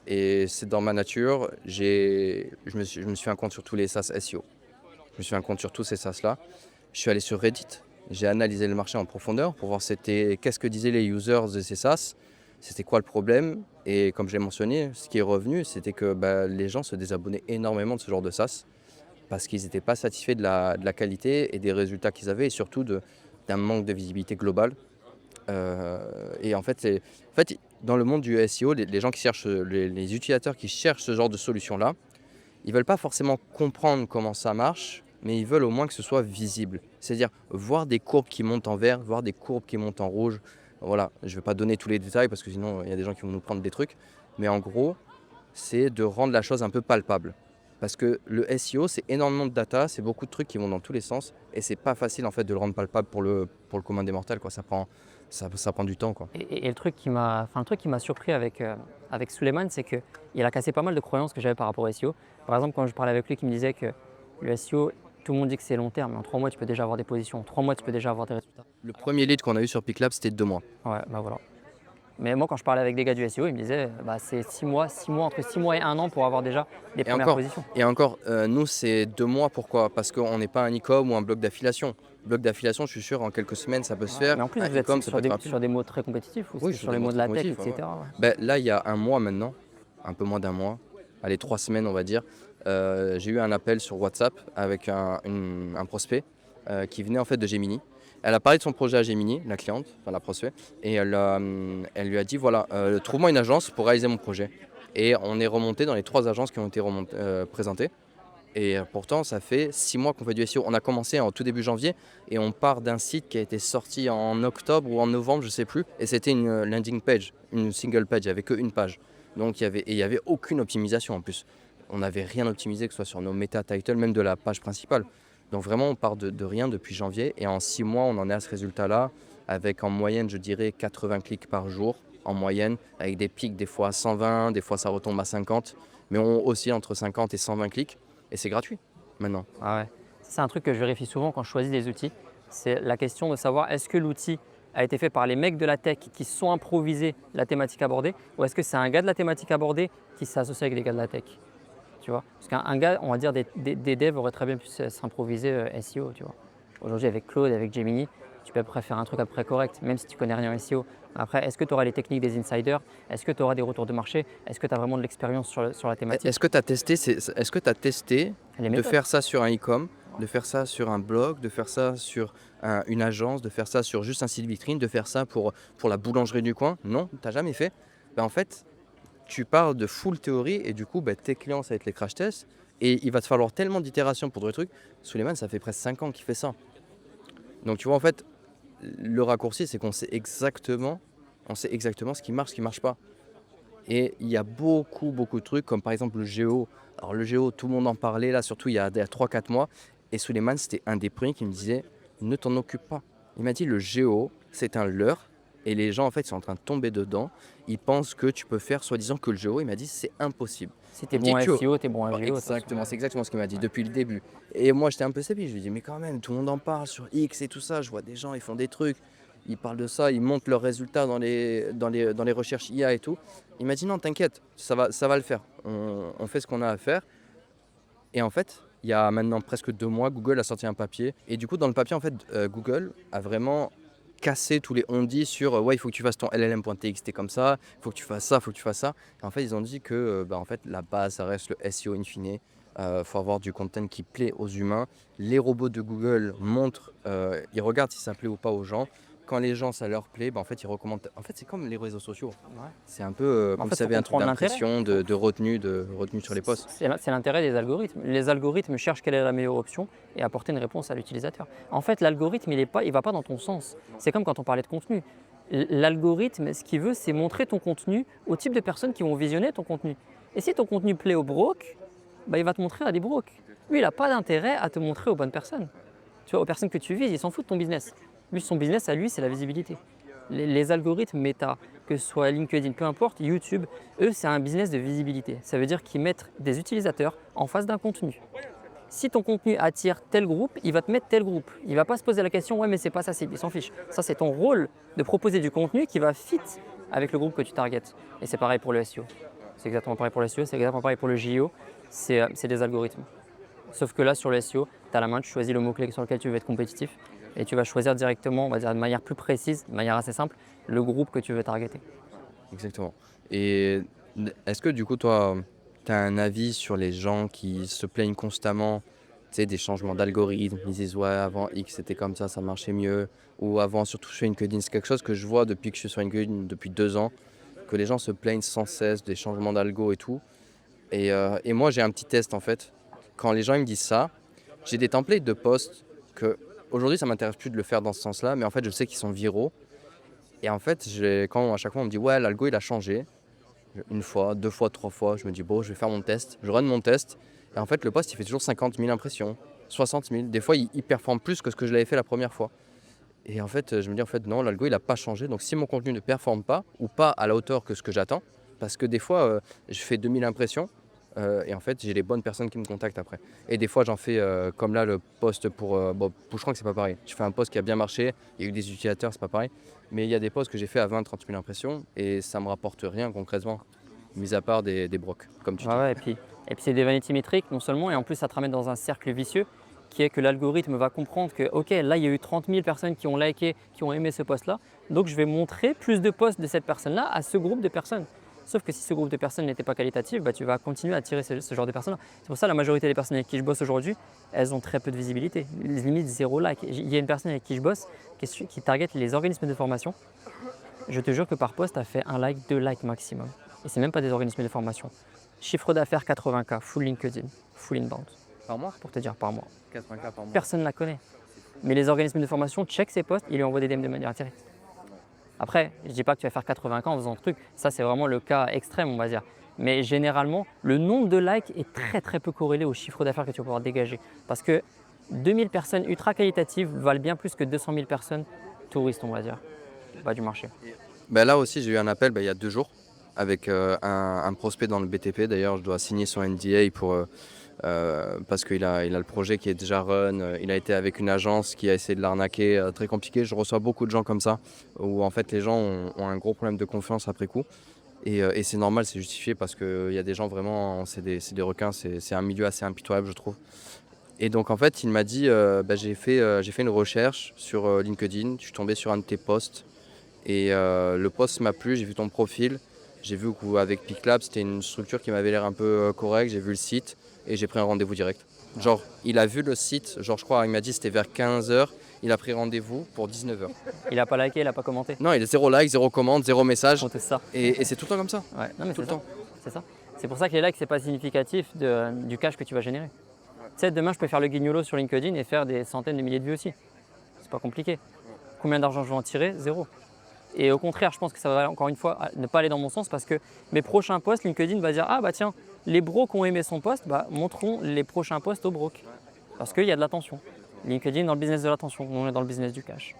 Et c'est dans ma nature, je me suis fait un compte sur tous les SaaS SEO. Je me suis fait un compte sur tous ces SaaS-là. Je suis allé sur Reddit, j'ai analysé le marché en profondeur pour voir qu'est-ce que disaient les users de ces SaaS, c'était quoi le problème. Et comme je l'ai mentionné, ce qui est revenu, c'était que les gens se désabonnaient énormément de ce genre de SaaS parce qu'ils n'étaient pas satisfaits de la qualité et des résultats qu'ils avaient et surtout d'un manque de visibilité globale. Et en fait, dans le monde du SEO, les gens qui cherchent, les utilisateurs qui cherchent ce genre de solution-là, ils ne veulent pas forcément comprendre comment ça marche, mais ils veulent au moins que ce soit visible. C'est-à-dire voir des courbes qui montent en vert, voir des courbes qui montent en rouge. Voilà, je ne vais pas donner tous les détails parce que sinon il y a des gens qui vont nous prendre des trucs. Mais en gros, c'est de rendre la chose un peu palpable. Parce que le SEO, c'est énormément de data, c'est beaucoup de trucs qui vont dans tous les sens. Et c'est pas facile en fait de le rendre palpable pour le commun des mortels, quoi. Ça prend du temps, quoi. Et le truc qui m'a surpris avec Souleymane, c'est qu'il a cassé pas mal de croyances que j'avais par rapport au SEO. Par exemple, quand je parlais avec lui, qui me disait que le SEO, tout le monde dit que c'est long terme, mais en 3 mois, tu peux déjà avoir des positions. En 3 mois, tu peux déjà avoir des résultats. Le premier lead qu'on a eu sur PickLab, c'était 2 mois. Ouais, bah voilà. Mais moi, quand je parlais avec des gars du SEO, ils me disaient c'est 6 mois, entre 6 mois et 1 an pour avoir déjà des Et premières encore, positions. nous, c'est 2 mois. Pourquoi? Parce qu'on n'est pas un e-com ou un blog d'affiliation. Blog d'affiliation, je suis sûr, en quelques semaines, ça peut se faire. Mais en plus, Un vous êtes e-com, ça peut sur être rapide. sur des mots très compétitifs ou Oui, c'est sur sur des les mots mots de très la tech, compétitifs, ouais, etc. Là, il y a un mois maintenant, un peu moins d'un mois, allez, 3 semaines, on va dire, j'ai eu un appel sur WhatsApp avec un prospect qui venait en fait de Gemini. Elle a parlé de son projet à Gemini, la cliente, enfin la prospect, et elle lui a dit voilà, trouve-moi une agence pour réaliser mon projet. Et on est remonté dans les 3 agences qui ont été présentées. Et pourtant, ça fait 6 mois qu'on fait du SEO. On a commencé en tout début janvier et on part d'un site qui a été sorti en octobre ou en novembre, je ne sais plus. Et c'était une landing page, une single page, il n'y avait qu'une page. Donc il y avait aucune optimisation en plus. On n'avait rien optimisé, que ce soit sur nos meta titles, même de la page principale. Donc vraiment, on part de rien depuis janvier. Et en 6 mois, on en est à ce résultat-là, avec en moyenne, je dirais, 80 clics par jour, en moyenne, avec des pics des fois à 120, des fois ça retombe à 50. Mais on oscille entre 50 et 120 clics. Et c'est gratuit maintenant. Ah ouais. C'est un truc que je vérifie souvent quand je choisis des outils. C'est la question de savoir est-ce que l'outil a été fait par les mecs de la tech qui sont improvisés la thématique abordée ou est-ce que c'est un gars de la thématique abordée qui s'associe avec des gars de la tech. Tu vois? Parce qu'un gars, on va dire des devs auraient très bien pu s'improviser SEO. Tu vois? Aujourd'hui, avec Claude, avec Gemini, tu peux après faire un truc à peu près correct, même si tu connais rien en SEO. Après, est-ce que tu auras les techniques des insiders? Est-ce que tu auras des retours de marché? Est-ce que tu as vraiment de l'expérience sur la thématique? Est-ce que tu as testé, Les de méthodes. faire ça sur un e-com, de faire ça sur un blog, de faire ça sur une agence, de faire ça sur juste un site vitrine, de faire ça pour la boulangerie du coin? Non, tu n'as jamais fait. En fait, tu parles de full théorie et du coup, tes clients, ça va être les crash tests. Et il va te falloir tellement d'itérations pour trouver le truc. Souleymane, ça fait presque 5 ans qu'il fait ça. Donc tu vois, en fait, le raccourci, c'est qu'on sait exactement, ce qui marche, ce qui ne marche pas. Et il y a beaucoup, beaucoup de trucs, comme par exemple le géo. Alors le géo, tout le monde en parlait, là, surtout il y a 3-4 mois. Et Souleymane, c'était un des premiers qui me disait, ne t'en occupe pas. Il m'a dit, le géo, c'est un leurre. Et les gens, en fait, sont en train de tomber dedans. Ils pensent que tu peux faire, soi-disant, que le géo. Il m'a dit, c'est impossible. Si tu Il es me dit bon en que... SEO, tu es bon en Oh, géo. De toute façon. exactement, c'est exactement ce qu'il m'a dit depuis le début. Et moi, j'étais un peu sceptique. Je lui ai dit, mais quand même, tout le monde en parle sur X et tout ça. Je vois des gens, ils font des trucs. Ils parlent de ça, ils montrent leurs résultats dans les recherches IA et tout. Il m'a dit non, t'inquiète, ça va le faire. On fait ce qu'on a à faire. Et en fait, il y a maintenant presque 2 mois, Google a sorti un papier. Et du coup, dans le papier, en fait, Google a vraiment cassé tous les on-dit sur ouais, il faut que tu fasses ton LLM.txt comme ça, il faut que tu fasses ça, il faut que tu fasses ça. Et en fait, ils ont dit que en fait, la base, ça reste le SEO in fine. Faut avoir du content qui plaît aux humains. Les robots de Google montrent, ils regardent si ça plaît ou pas aux gens. Quand les gens, ça leur plaît, en fait, ils recommandent. En fait, c'est comme les réseaux sociaux. Ouais. C'est un peu En comme fait, si ça faut avait un truc comprendre l'intérêt. d'impression, de retenue sur les posts. C'est l'intérêt des algorithmes. Les algorithmes cherchent quelle est la meilleure option et apporter une réponse à l'utilisateur. En fait, l'algorithme, il va pas dans ton sens. C'est comme quand on parlait de contenu. L'algorithme, ce qu'il veut, c'est montrer ton contenu au type de personnes qui vont visionner ton contenu. Et si ton contenu plaît aux brocs, il va te montrer à des brocs. Lui, il n'a pas d'intérêt à te montrer aux bonnes personnes. Tu vois, aux personnes que tu vises, il s'en fout de ton business. Lui, son business à lui, c'est la visibilité. Les algorithmes méta, que ce soit LinkedIn, peu importe, YouTube, eux, c'est un business de visibilité. Ça veut dire qu'ils mettent des utilisateurs en face d'un contenu. si ton contenu attire tel groupe, il va te mettre tel groupe. Il ne va pas se poser la question, ouais mais c'est pas ça cible, il s'en fiche. Ça c'est ton rôle de proposer du contenu qui va fit avec le groupe que tu targetes. Et c'est pareil pour le SEO. C'est exactement pareil pour le SEO, c'est exactement pareil pour le JO. C'est des algorithmes. Sauf que là sur le SEO, tu as la main, tu choisis le mot-clé sur lequel tu veux être compétitif et tu vas choisir directement, on va dire de manière plus précise, de manière assez simple, le groupe que tu veux targeter. Exactement. Et est-ce que du coup, toi, tu as un avis sur les gens qui se plaignent constamment, tu sais, des changements d'algorithme? Ils disent, ouais, avant X c'était comme ça marchait mieux. Ou avant, surtout sur LinkedIn, c'est quelque chose que je vois depuis que je suis sur LinkedIn depuis 2 ans, que les gens se plaignent sans cesse des changements d'algo et tout. Et moi, j'ai un petit test en fait. Quand les gens ils me disent ça, j'ai des templates de posts que aujourd'hui, ça m'intéresse plus de le faire dans ce sens-là, mais en fait, je sais qu'ils sont viraux. Et en fait, quand à chaque fois on me dit, ouais, l'algo il a changé, une fois, 2 fois, 3 fois, je me dis, bon, je vais faire mon test. Je run mon test. Et en fait, le post, il fait toujours 50 000 impressions, 60 000. Des fois, il performe plus que ce que je l'avais fait la première fois. Et en fait, je me dis, en fait, non, l'algo, il n'a pas changé. Donc, si mon contenu ne performe pas, ou pas à la hauteur que ce que j'attends, parce que des fois, je fais 2000 impressions, et en fait, j'ai les bonnes personnes qui me contactent après. Et des fois, j'en fais, comme là, le post je crois que c'est pas pareil. Je fais un post qui a bien marché, il y a eu des utilisateurs, c'est pas pareil. Mais il y a des posts que j'ai fait à 20 000 30 000 impressions, et ça me rapporte rien concrètement, mis à part des brocs, comme tu dis. Ouais, et puis c'est des vanity métriques non seulement, et en plus ça te ramène dans un cercle vicieux qui est que l'algorithme va comprendre que ok, là il y a eu 30 000 personnes qui ont liké, qui ont aimé ce post-là, donc je vais montrer plus de posts de cette personne-là à ce groupe de personnes. Sauf que si ce groupe de personnes n'était pas qualitatif, bah, tu vas continuer à attirer ce genre de personnes-là. C'est pour ça que la majorité des personnes avec qui je bosse aujourd'hui, elles ont très peu de visibilité, limite 0 like. Il y a une personne avec qui je bosse qui target les organismes de formation. Je te jure que par post, elle fait 1 like, 2 likes maximum. Et c'est même pas des organismes de formation. Chiffre d'affaires 80K, full LinkedIn, full inbound. Par mois Pour te dire par mois. 80K par mois. Personne ne la connaît. Mais les organismes de formation checkent ses posts et lui envoient des DM de manière directe. Après, je ne dis pas que tu vas faire 80K en faisant ce truc. Ça, c'est vraiment le cas extrême, on va dire. Mais généralement, le nombre de likes est très très peu corrélé au chiffre d'affaires que tu vas pouvoir dégager. Parce que 2000 personnes ultra qualitatives valent bien plus que 200 000 personnes touristes, on va dire, bas du marché. Ben là aussi, j'ai eu un appel il y a 2 jours avec un prospect dans le BTP. D'ailleurs, je dois signer son NDA parce qu'il a le projet qui est déjà run. Il a été avec une agence qui a essayé de l'arnaquer. Très compliqué. Je reçois beaucoup de gens comme ça où en fait les gens ont un gros problème de confiance après coup. Et c'est normal, c'est justifié parce qu'il y a des gens vraiment, c'est des requins. C'est un milieu assez impitoyable, je trouve. Et donc en fait, il m'a dit, j'ai fait une recherche sur LinkedIn. Je suis tombé sur un de tes posts. Et le post m'a plu, j'ai vu ton profil, j'ai vu qu'avec Piclab c'était une structure qui m'avait l'air un peu correcte, j'ai vu le site et j'ai pris un rendez-vous direct. Genre, il a vu le site, genre je crois, il m'a dit c'était vers 15h, il a pris rendez-vous pour 19h. Il n'a pas liké, il n'a pas commenté. Non, il a 0 like, 0 commande, 0 message. On teste ça. Et c'est tout le temps comme ça. Ouais. Non, mais Tout le temps. C'est ça. C'est pour ça que les likes, c'est pas significatif du cash que tu vas générer. Tu sais, demain, je peux faire le guignolo sur LinkedIn et faire des centaines de milliers de vues aussi. C'est pas compliqué. Combien d'argent je vais en tirer? Zéro. Et au contraire, je pense que ça va encore une fois ne pas aller dans mon sens parce que mes prochains posts, LinkedIn va dire ah bah tiens, les bros qui ont aimé son post, bah montrons les prochains posts aux bros. Parce qu'il y a de l'attention. LinkedIn est dans le business de l'attention, nous on est dans le business du cash.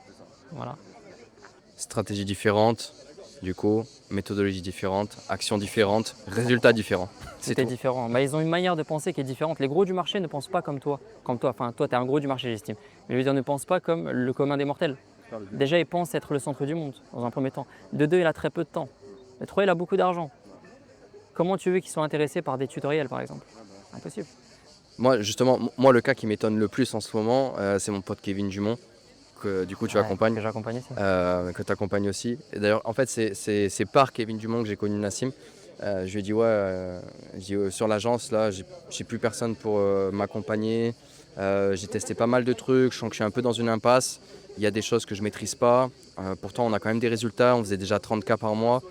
Voilà. Stratégie différente, du coup, méthodologie différente, action différente, résultats différents. C'était différent. Bah, ils ont une manière de penser qui est différente. Les gros du marché ne pensent pas comme toi. Enfin, toi, tu es un gros du marché, j'estime. Mais je veux dire, ne pensent pas comme le commun des mortels. Déjà, il pense être le centre du monde, dans un premier temps. De deux, il a très peu de temps. De trois, il a beaucoup d'argent. Comment tu veux qu'ils soient intéressés par des tutoriels, par exemple? Impossible. Moi, justement, le cas qui m'étonne le plus en ce moment, c'est mon pote Kevin Dumont, que du coup tu accompagnes. Que j'accompagne aussi. Que tu accompagnes aussi. Et d'ailleurs, en fait, c'est par Kevin Dumont que j'ai connu Nassim. Je lui ai dit, sur l'agence, là, j'ai plus personne pour m'accompagner. J'ai testé pas mal de trucs, je sens que je suis un peu dans une impasse. Il y a des choses que je maîtrise pas. Pourtant, on a quand même des résultats. On faisait déjà 30K par mois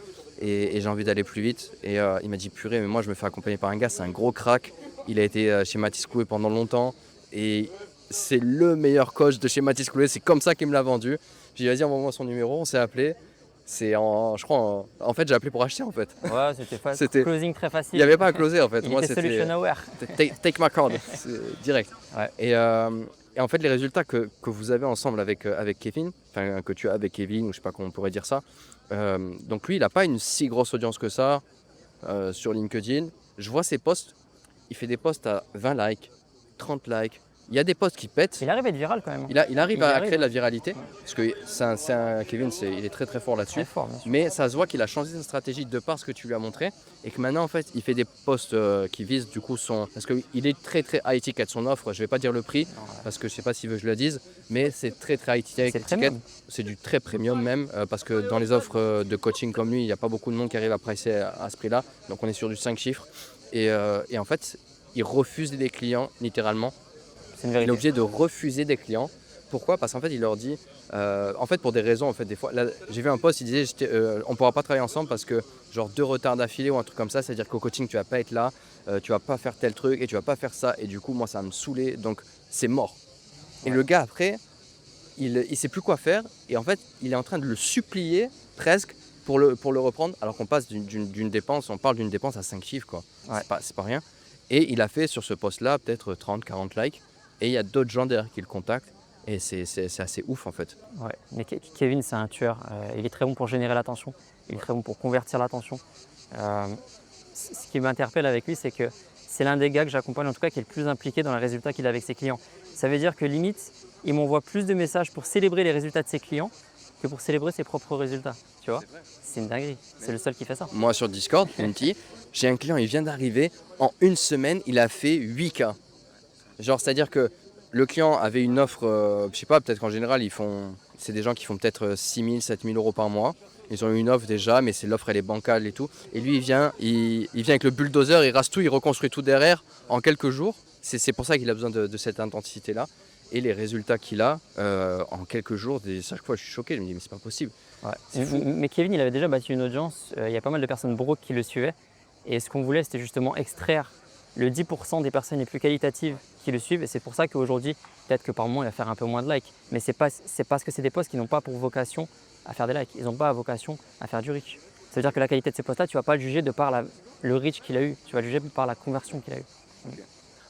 et j'ai envie d'aller plus vite. Et il m'a dit, purée, mais moi, je me fais accompagner par un gars, c'est un gros crack. Il a été chez Mathis Clouet pendant longtemps et c'est le meilleur coach de chez Mathis Clouet. C'est comme ça qu'il me l'a vendu. J'ai dit, vas-y, envoie-moi son numéro. On s'est appelé. En fait, j'ai appelé pour acheter en fait. Ouais, c'était facile. Closing très facile. Il n'y avait pas à closer en fait. Il était solution aware. Take my card, direct. Ouais. Et en fait, les résultats que vous avez ensemble avec Kevin, enfin que tu as avec Kevin, ou je sais pas comment on pourrait dire ça. Donc lui, il n'a pas une si grosse audience que ça sur LinkedIn. Je vois ses posts, il fait des posts à 20 likes, 30 likes. Il y a des posts qui pètent. Il arrive à être viral quand même. Il arrive Il y à arrive. créer de la viralité. Parce que Kevin, il est très très fort là-dessus. Très fort, bien sûr. Mais ça se voit qu'il a changé sa stratégie de par ce que tu lui as montré. Et que maintenant, en fait, il fait des posts qui visent du coup son. Parce qu'il est très très high ticket son offre. Je vais pas dire le prix. Non, ouais. Parce que je sais pas s'il veut que je le dise. Mais c'est très très high ticket. C'est le premium. C'est du très premium même. Parce que dans les offres de coaching comme lui, il n'y a pas beaucoup de monde qui arrive à pricer à ce prix-là. Donc on est sur du 5 chiffres. Et en fait, il refuse des clients littéralement. C'est une Il est vérité. obligé de refuser des clients. Pourquoi? Parce qu'en fait, il leur dit, en fait, pour des raisons, en fait, des fois, là, j'ai vu un post, il disait, on pourra pas travailler ensemble parce que, genre, 2 retards d'affilée ou un truc comme ça, c'est-à-dire qu'au coaching, tu vas pas être là, tu vas pas faire tel truc et tu vas pas faire ça. Et du coup, moi, ça va me saouler, donc c'est mort. Et Ouais. le gars, après, il sait plus quoi faire. Et en fait, il est en train de le supplier presque pour le reprendre, alors qu'on passe d'une dépense, on parle d'une dépense à 5 chiffres, quoi. Ouais. C'est pas rien. Et il a fait sur ce post-là peut-être 30-40 likes. Et il y a d'autres gens derrière qui le contactent. Et c'est assez ouf en fait. Ouais. Mais Kevin, c'est un tueur. Il est très bon pour générer l'attention. Il est très bon pour convertir l'attention. Ce qui m'interpelle avec lui, c'est que c'est l'un des gars que j'accompagne, en tout cas, qui est le plus impliqué dans les résultats qu'il a avec ses clients. Ça veut dire que limite, il m'envoie plus de messages pour célébrer les résultats de ses clients que pour célébrer ses propres résultats. Tu vois? C'est une dinguerie. C'est le seul qui fait ça. Moi sur Discord, Unity, j'ai un client, il vient d'arriver. En une semaine, il a fait 8K. Genre, c'est-à-dire que le client avait une offre, je sais pas, peut-être qu'en général, c'est des gens qui font peut-être 6 000, 7 000 euros par mois. Ils ont eu une offre déjà, mais l'offre, elle est bancale et tout. Et lui, il vient avec le bulldozer, il rase tout, il reconstruit tout derrière en quelques jours. C'est pour ça qu'il a besoin de cette intensité-là. Et les résultats qu'il a en quelques jours, chaque fois, je suis choqué. Je me dis, mais c'est pas possible. Ouais. C'est fou. Mais Kevin, il avait déjà battu une audience. Il y a pas mal de personnes broke qui le suivaient. Et ce qu'on voulait, c'était justement extraire le 10% des personnes les plus qualitatives qui le suivent. Et c'est pour ça qu'aujourd'hui, peut-être que par moment, il va faire un peu moins de likes. Mais c'est parce que c'est des posts qui n'ont pas pour vocation à faire des likes. Ils n'ont pas vocation à faire du reach. Ça veut dire que la qualité de ces posts-là, tu ne vas pas le juger de par le reach qu'il a eu. Tu vas le juger par la conversion qu'il a eu.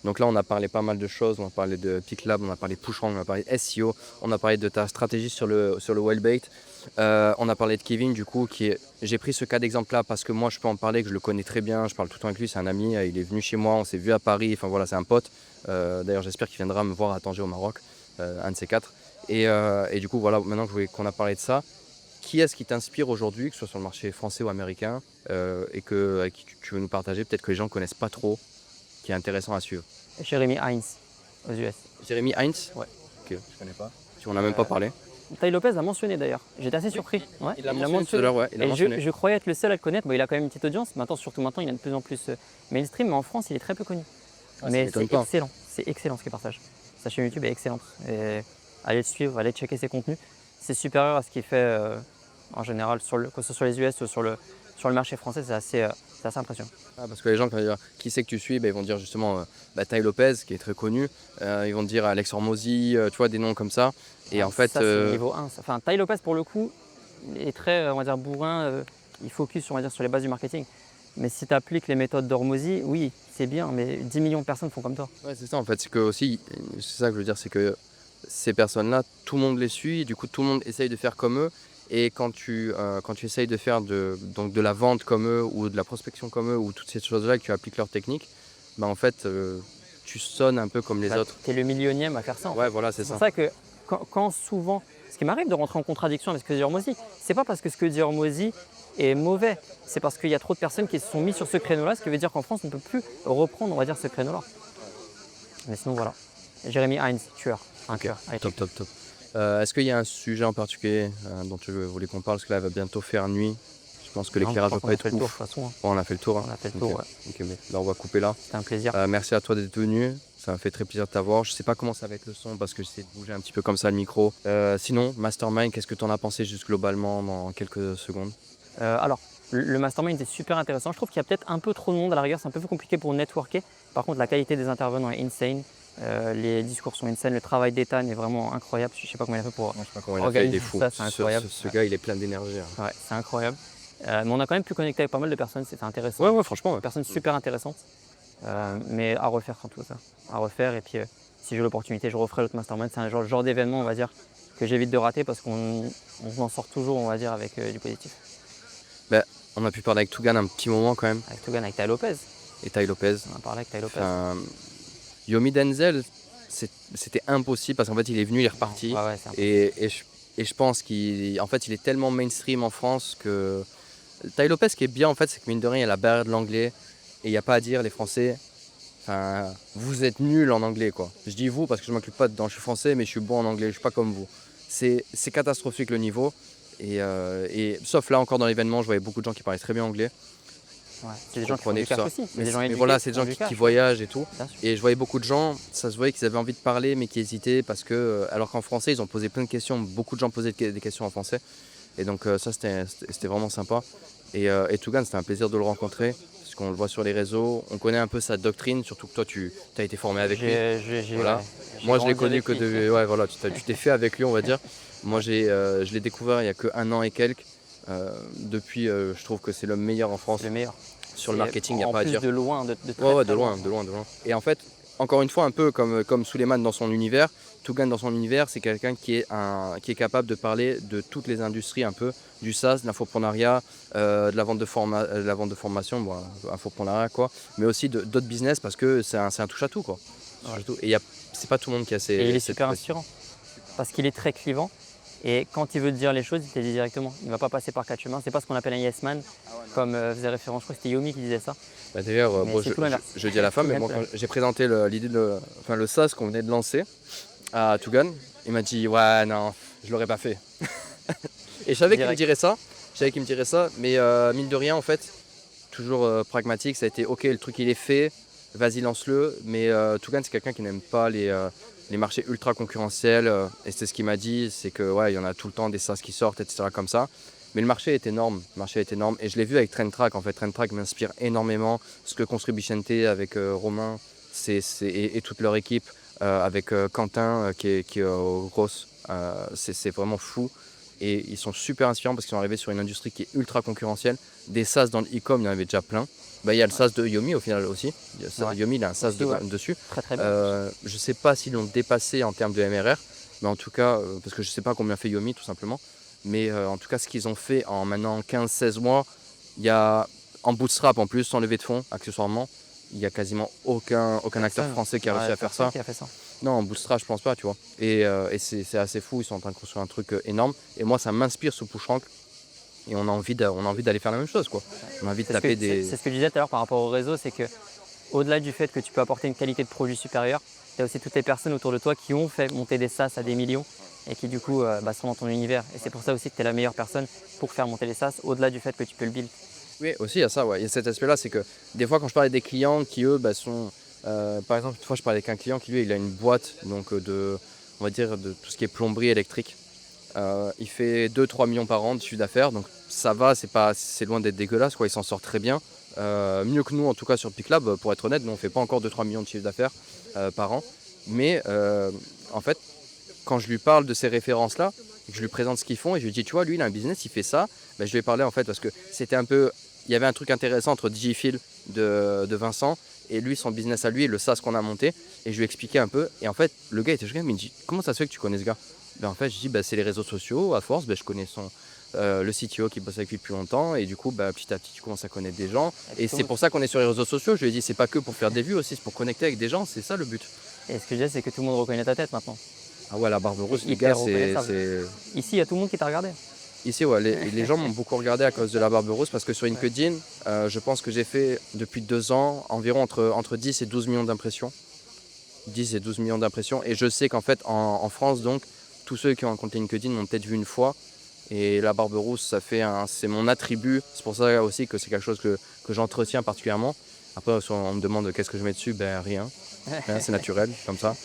Donc là, on a parlé pas mal de choses. On a parlé de PickLab, on a parlé de PushRank, on a parlé de SEO, on a parlé de ta stratégie sur le Wellbait. On a parlé de Kevin, du coup, j'ai pris ce cas d'exemple-là parce que moi, je peux en parler, que je le connais très bien. Je parle tout le temps avec lui, c'est un ami. Il est venu chez moi, on s'est vu à Paris. Enfin voilà, c'est un pote. D'ailleurs, j'espère qu'il viendra me voir à Tanger au Maroc, un de ces quatre. Et du coup, voilà, maintenant qu'on a parlé de ça, qui est-ce qui t'inspire aujourd'hui, que ce soit sur le marché français ou américain, et avec qui tu veux nous partager, peut-être que les gens ne connaissent pas trop, qui est intéressant à suivre? Jeremy Hines aux US. Jeremy Hines? Ouais. Ok, je connais pas. On n'a même pas parlé. Tai Lopez l'a mentionné d'ailleurs. J'étais assez surpris. Ouais, Il l'a mentionné tout à l'heure, ouais. Il l'a Et mentionné. je croyais être le seul à le connaître. Bon, il a quand même une petite audience. Surtout maintenant, il est de plus en plus mainstream. Mais en France, il est très peu connu. Ah, ça mais m'étonne c'est pas. excellent. C'est excellent ce qu'il partage. Sa chaîne YouTube est excellente. Et allez le suivre, allez checker ses contenus. C'est supérieur à ce qu'il fait en général, que ce soit sur les US ou sur le marché français. C'est assez impressionnant. Ah, parce que les gens, quand ils disent qui c'est que tu suis, ils vont dire justement Tai Lopez, qui est très connu. Ils vont dire Alex Hormozy, tu vois, des noms comme ça. Et en fait. Ça, c'est niveau 1. Enfin, Tai Lopez, pour le coup, est très, on va dire, bourrin. Il focus, on va dire, sur les bases du marketing. Mais si tu appliques les méthodes d'Hormozy, oui, c'est bien, mais 10 millions de personnes font comme toi. Ouais, c'est ça en fait. C'est ça que je veux dire, c'est que ces personnes-là, tout le monde les suit. Et du coup, tout le monde essaye de faire comme eux. Et quand tu essayes de faire donc de la vente comme eux, ou de la prospection comme eux, ou toutes ces choses-là, que tu appliques leur technique, bah en fait, tu sonnes un peu comme les autres. Tu es le millionième à faire ça. Ouais, voilà, c'est ça. C'est pour ça que quand souvent, ce qui m'arrive de rentrer en contradiction avec ce que dit Hormozy, c'est pas parce que ce que dit Hormozy est mauvais, c'est parce qu'il y a trop de personnes qui se sont mis sur ce créneau-là, ce qui veut dire qu'en France, on ne peut plus reprendre, on va dire, ce créneau-là. Mais sinon, voilà. Jeremy Hines, tueur, un tueur. Allez, Top. Est-ce qu'il y a un sujet en particulier dont tu voulais qu'on parle? Parce que là, il va bientôt faire nuit. Je pense que l'éclairage ne va pas être ouf. de toute façon. Bon, on a fait le tour. On a fait le tour, Ok. ouais. Ok, mais là, on va couper là. C'était un plaisir. Merci à toi d'être venu. Ça m'a fait très plaisir de t'avoir. Je sais pas comment ça va être le son parce que j'essaie de bouger un petit peu comme ça le micro. Sinon, Mastermind, qu'est-ce que tu en as pensé juste globalement dans quelques secondes? Alors, le mastermind est super intéressant. Je trouve qu'il y a peut-être un peu trop de monde à la rigueur. C'est un peu plus compliqué pour networker. Par contre, la qualité des intervenants est insane. Les discours sont insane. Le travail d'Ethan est vraiment incroyable. Je ne sais pas comment il a fait pour Je sais pas comment il a fait, il est fou. ça. C'est incroyable. Ce gars, il est plein d'énergie. Hein. Ouais, c'est incroyable. Mais on a quand même pu connecter avec pas mal de personnes. C'était intéressant. Ouais, franchement. Ouais. Personnes super intéressantes. Mais à refaire sans tout ça. À refaire. Et puis, si j'ai l'opportunité, je referai l'autre mastermind. C'est un genre d'événement, on va dire, que j'évite de rater parce qu'on en sort toujours, on va dire, avec du positif. On a pu parler avec Tougan un petit moment quand même. Avec Togan, avec Tai Lopez. Et Tai Lopez. On a parlé avec Tai Lopez. Yomi Denzel, c'était impossible parce qu'en fait, il est venu, il est reparti. Ouais, c'est un peu. Et je pense qu'en fait, il est tellement mainstream en France que. Tai Lopez, ce qui est bien, en fait, c'est que mine de rien, il y a la barrière de l'anglais. Et il n'y a pas à dire, les Français, enfin, vous êtes nuls en anglais, quoi. Je dis vous parce que je ne m'occupe pas dedans. Je suis français, mais je suis bon en anglais, je ne suis pas comme vous. C'est catastrophique le niveau. Sauf là, encore dans l'événement, je voyais beaucoup de gens qui parlaient très bien anglais. Ouais. C'est des gens qui font Comprenez du tout cash ça. aussi. C'est des gens Mais éduqués voilà, qui c'est des font gens du qui cash. voyagent et tout. Bien sûr. Et je voyais beaucoup de gens, ça se voyait qu'ils avaient envie de parler, mais qui hésitaient parce que, alors qu'en français, ils ont posé plein de questions. Beaucoup de gens posaient des questions en français. Et donc, ça, c'était vraiment sympa. Et Tougan, c'était un plaisir de le rencontrer. Parce qu'on le voit sur les réseaux. On connaît un peu sa doctrine, surtout que toi, tu as été formé avec lui. Voilà. Ouais, j'ai Moi, je l'ai grandi connu avec que lui. de. Ouais, voilà, tu t'es fait avec lui, on va dire. Moi, je l'ai découvert il y a que 1 an et quelques. Depuis, je trouve que c'est le meilleur en France. C'est le meilleur. Sur le marketing, il n'y a pas à dire. De loin, de très, Ouais, très de loin, de loin, de loin. Et en fait, encore une fois, un peu comme Suleiman dans son univers, Tougan dans son univers, c'est quelqu'un qui est capable de parler de toutes les industries, un peu, du SaaS, de l'infoprenariat, de la vente de formation, bon, infoprenariat, quoi, mais aussi d'autres business parce que c'est un touche-à-tout, quoi. Ouais. Et c'est pas tout le monde qui a Et il est cette super inspirant parce qu'il est très clivant. Et quand il veut te dire les choses, il te les dit directement. Il ne va pas passer par 4 chemins. C'est pas ce qu'on appelle un yes man, comme faisait référence, je crois que c'était Yomi qui disait ça. Bah, d'ailleurs, Mais bon, c'est tout l'inverse. je dis à la fin, mais moi, quand j'ai présenté l'idée le SaaS qu'on venait de lancer à Tougan, il m'a dit ouais, non, je l'aurais pas fait. Et je savais qu'il me dirait ça. Mais mine de rien, en fait, toujours pragmatique, ça a été ok, le truc il est fait, vas-y, lance-le. Mais Tougan, c'est quelqu'un qui n'aime pas les marchés ultra concurrentiels. Et c'est ce qu'il m'a dit, c'est que ouais, il y en a tout le temps des SaaS qui sortent, etc. comme ça. Mais le marché est énorme, et je l'ai vu avec TrendTrack. En fait, TrendTrack m'inspire énormément. Ce que construit Bichente avec Romain et toute leur équipe, avec Quentin qui est au Gross, c'est vraiment fou. Et ils sont super inspirants parce qu'ils sont arrivés sur une industrie qui est ultra concurrentielle. Des SaaS dans le e-com, il y en avait déjà plein. Bah, il y a le SaaS de Yomi au final aussi. Yomi, il a un SaaS dessus. Très très bien. Je ne sais pas s'ils l'ont dépassé en termes de MRR, mais en tout cas, parce que je ne sais pas combien fait Yomi tout simplement. Mais en tout cas, ce qu'ils ont fait en maintenant 15-16 mois, il y a en bootstrap en plus, sans levée de fonds, accessoirement, il n'y a quasiment aucun acteur français qui a réussi à faire ça. Qui a fait ça. Non, en bootstrap, je pense pas, tu vois. Et c'est assez fou, ils sont en train de construire un truc énorme. Et moi, ça m'inspire ce push-rank. Et on a envie d'aller faire la même chose, quoi. On a envie de taper des. C'est ce que je disais tout à l'heure par rapport au réseau, c'est que au-delà du fait que tu peux apporter une qualité de produit supérieure, tu as aussi toutes les personnes autour de toi qui ont fait monter des SaaS à des millions et qui du coup sont dans ton univers. Et c'est pour ça aussi que tu es la meilleure personne pour faire monter les SaaS, au-delà du fait que tu peux le build. Oui, aussi, il y a ça, ouais. Il y a cet aspect-là, c'est que des fois, quand je parle avec des clients qui, eux, sont. Par exemple, une fois, je parlais avec un client qui, lui, il a une boîte donc, on va dire, de tout ce qui est plomberie électrique. Il fait 2-3 millions par an de chiffre d'affaires, donc ça va, c'est loin d'être dégueulasse, quoi. Il s'en sort très bien. Mieux que nous, en tout cas, sur PicLab, pour être honnête, nous, on ne fait pas encore 2-3 millions de chiffre d'affaires par an. Mais en fait, quand je lui parle de ces références-là, et que je lui présente ce qu'ils font, et je lui dis, tu vois, lui, il a un business, il fait ça, ben, je lui ai parlé en fait parce que c'était un peu. Il y avait un truc intéressant entre Digifil de Vincent et lui, son business à lui, le SaaS qu'on a monté, et je lui ai expliqué un peu. Et en fait, le gars était choqué, mais il me dit, comment ça se fait que tu connais ce gars? Ben, en fait, je dis, c'est les réseaux sociaux, à force, je connais le CTO qui bosse avec lui depuis longtemps, et du coup, petit à petit, tu commences à connaître des gens. Et c'est pour ça qu'on est sur les réseaux sociaux. Je lui ai dit, c'est pas que pour faire des vues aussi, c'est pour connecter avec des gens, c'est ça le but. Et ce que je disais, c'est que tout le monde reconnaît ta tête maintenant. Ah ouais, la barbe rousse, les gars, c'est. Ici, il y a tout le monde qui t'a regardé. Ici, ouais, les gens m'ont beaucoup regardé à cause de la barbe rousse parce que sur LinkedIn, je pense que j'ai fait depuis 2 ans environ entre 10 et 12 millions d'impressions. 10 et 12 millions d'impressions. Et je sais qu'en fait, en France, donc, tous ceux qui ont un compte LinkedIn m'ont peut-être vu une fois. Et la barbe rousse, c'est mon attribut. C'est pour ça aussi que c'est quelque chose que j'entretiens particulièrement. Après, on me demande qu'est-ce que je mets dessus, rien. Rien, c'est naturel, comme ça.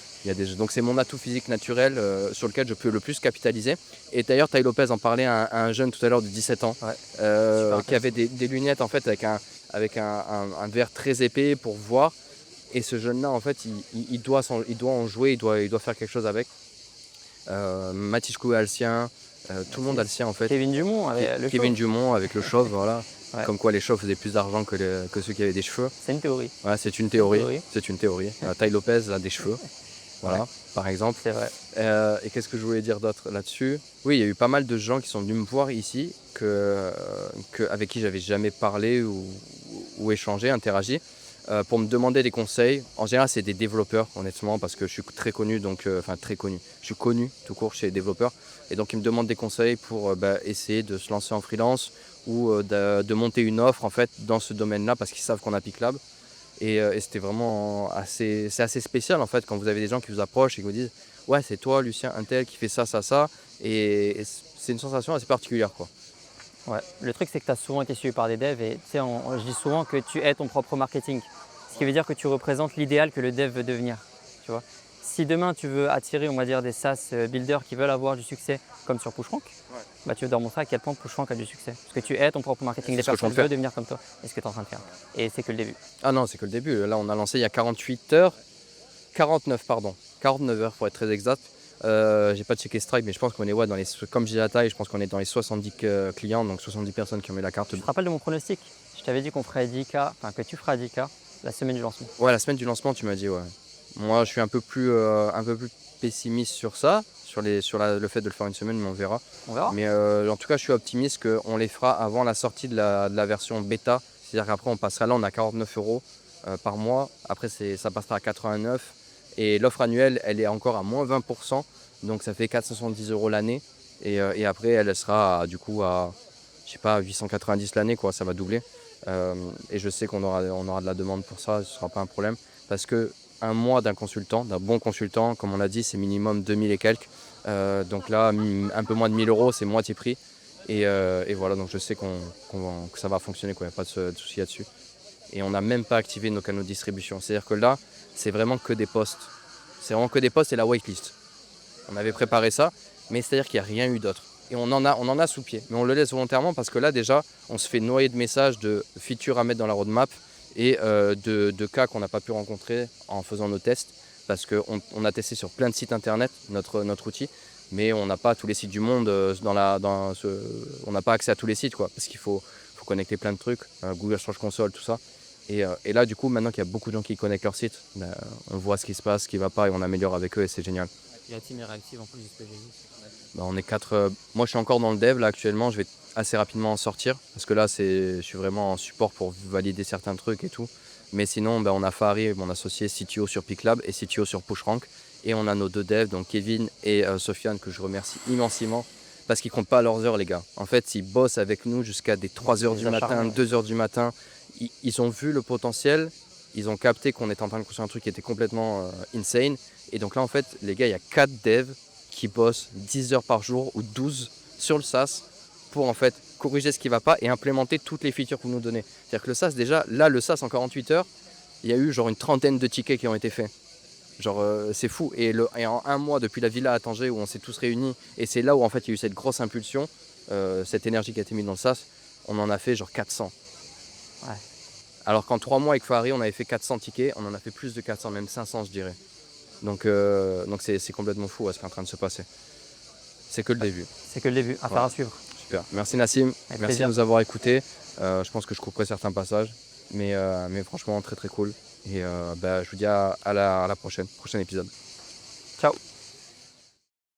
Donc c'est mon atout physique naturel sur lequel je peux le plus capitaliser. Et d'ailleurs, Tai Lopez en parlait à un jeune tout à l'heure de 17 ans qui avait des lunettes en fait avec un verre très épais pour voir. Et ce jeune-là, en fait, il doit en jouer, il doit faire quelque chose avec. Matichkou a le sien, tout le monde a le sien en fait. Kevin Dumont avec le chauve, voilà. Ouais. Comme quoi les chauves faisaient plus d'argent que ceux qui avaient des cheveux. C'est une théorie. Ouais, c'est une théorie. Tai Lopez a des cheveux. Voilà, par exemple. C'est vrai. Et qu'est-ce que je voulais dire d'autre là-dessus? Oui, il y a eu pas mal de gens qui sont venus me voir ici, avec qui j'avais jamais parlé ou échangé, interagi. pour me demander des conseils. En général, c'est des développeurs, honnêtement, parce que je suis très connu, donc très connu. Je suis connu tout court chez les développeurs. Et donc, ils me demandent des conseils pour essayer de se lancer en freelance ou de monter une offre en fait dans ce domaine-là parce qu'ils savent qu'on a PicLab. Et c'était vraiment c'est assez spécial en fait quand vous avez des gens qui vous approchent et qui vous disent ouais c'est toi Lucien Intel qui fait ça, ça, ça. Et c'est une sensation assez particulière quoi. Ouais. Le truc, c'est que tu as souvent été suivi par des devs et tu sais, je dis souvent que tu es ton propre marketing. Ce qui veut dire que tu représentes l'idéal que le dev veut devenir. Tu vois. Si demain tu veux attirer, on va dire, des SaaS builders qui veulent avoir du succès comme sur PushRank, bah, tu veux leur montrer à quel point PushRank a du succès. Parce que tu es ton propre marketing, des personnes veulent devenir comme toi. Et ce que tu es en train de faire. Et c'est que le début. Ah non, c'est que le début. Là, on a lancé il y a 48 heures. 49 pardon. 49 heures pour être très exact. J'ai pas checké Stripe, mais je pense qu'on est dans les, comme j'ai la taille, je pense qu'on est dans les 70 clients, donc 70 personnes qui ont mis la carte. Tu te rappelles de mon pronostic? Je t'avais dit qu'on ferait 10K, enfin que tu feras 10K la semaine du lancement. Ouais, la semaine du lancement, tu m'as dit ouais. Moi, je suis un peu plus pessimiste sur ça, sur le fait de le faire une semaine, mais on verra. On verra. Mais en tout cas, je suis optimiste qu'on les fera avant la sortie de la version bêta. C'est-à-dire qu'après, on passera là, on a 49 € par mois. Après, ça passera à 89. Et l'offre annuelle, elle est encore à moins 20%. Donc ça fait 470 € l'année. Et après, elle sera du coup à, je sais pas, 890 l'année, quoi. Ça va doubler. Et je sais qu'on aura de la demande pour ça, ce ne sera pas un problème. Parce que un mois d'un consultant, d'un bon consultant, comme on l'a dit, c'est minimum 2000 et quelques. Donc là, un peu moins de 1000 €, c'est moitié prix. Et voilà, donc je sais que ça va fonctionner, quoi. Il n'y a pas de souci là-dessus. Et on n'a même pas activé nos canaux de distribution. C'est-à-dire que là, c'est vraiment que des posts. C'est vraiment que des posts et la waitlist. On avait préparé ça, mais c'est-à-dire qu'il n'y a rien eu d'autre. Et on en a sous pied. Mais on le laisse volontairement parce que là, déjà, on se fait noyer de messages de features à mettre dans la roadmap et de cas qu'on n'a pas pu rencontrer en faisant nos tests. Parce qu'on a testé sur plein de sites internet notre outil, mais on n'a pas tous les sites du monde. On n'a pas accès à tous les sites, quoi, parce qu'il faut connecter plein de trucs, Google Search Console, tout ça. Et là, du coup, maintenant qu'il y a beaucoup de gens qui connectent leur site, on voit ce qui se passe, ce qui ne va pas, et on améliore avec eux, et c'est génial. Et la team est réactive en plus de ce que j'ai vu. On est 4. Moi, je suis encore dans le dev là actuellement. Je vais assez rapidement en sortir parce que là, je suis vraiment en support pour valider certains trucs et tout. Mais sinon, on a Fahri, mon associé CTO sur PicLab et CTO sur PushRank. Et on a nos deux devs, donc Kevin et Sofiane, que je remercie immensément parce qu'ils ne comptent pas leurs heures, les gars. En fait, ils bossent avec nous jusqu'à des 3h du matin, 2h du matin. Ils ont vu le potentiel. Ils ont capté qu'on était en train de construire un truc qui était complètement insane. Et donc là, en fait, les gars, il y a 4 devs qui bossent 10 heures par jour ou 12 sur le SaaS pour en fait corriger ce qui ne va pas et implémenter toutes les features que vous nous donnez. C'est-à-dire que le SaaS, déjà, là, le SaaS en 48 heures, il y a eu genre une trentaine de tickets qui ont été faits. Genre, c'est fou. Et en un mois, depuis la villa à Tanger, où on s'est tous réunis, et c'est là où en fait il y a eu cette grosse impulsion, cette énergie qui a été mise dans le SaaS, on en a fait genre 400. Ouais. Alors qu'en 3 mois avec Fahri, on avait fait 400 tickets, on en a fait plus de 400, même 500 je dirais. Donc c'est complètement fou ce qui est en train de se passer. C'est que le début. C'est que le début, affaire à suivre. Super. Merci Nassim, Avec merci plaisir. de nous avoir écoutés. Je pense que je couperai certains passages, mais franchement très très cool. Et je vous dis à la prochaine épisode. Ciao.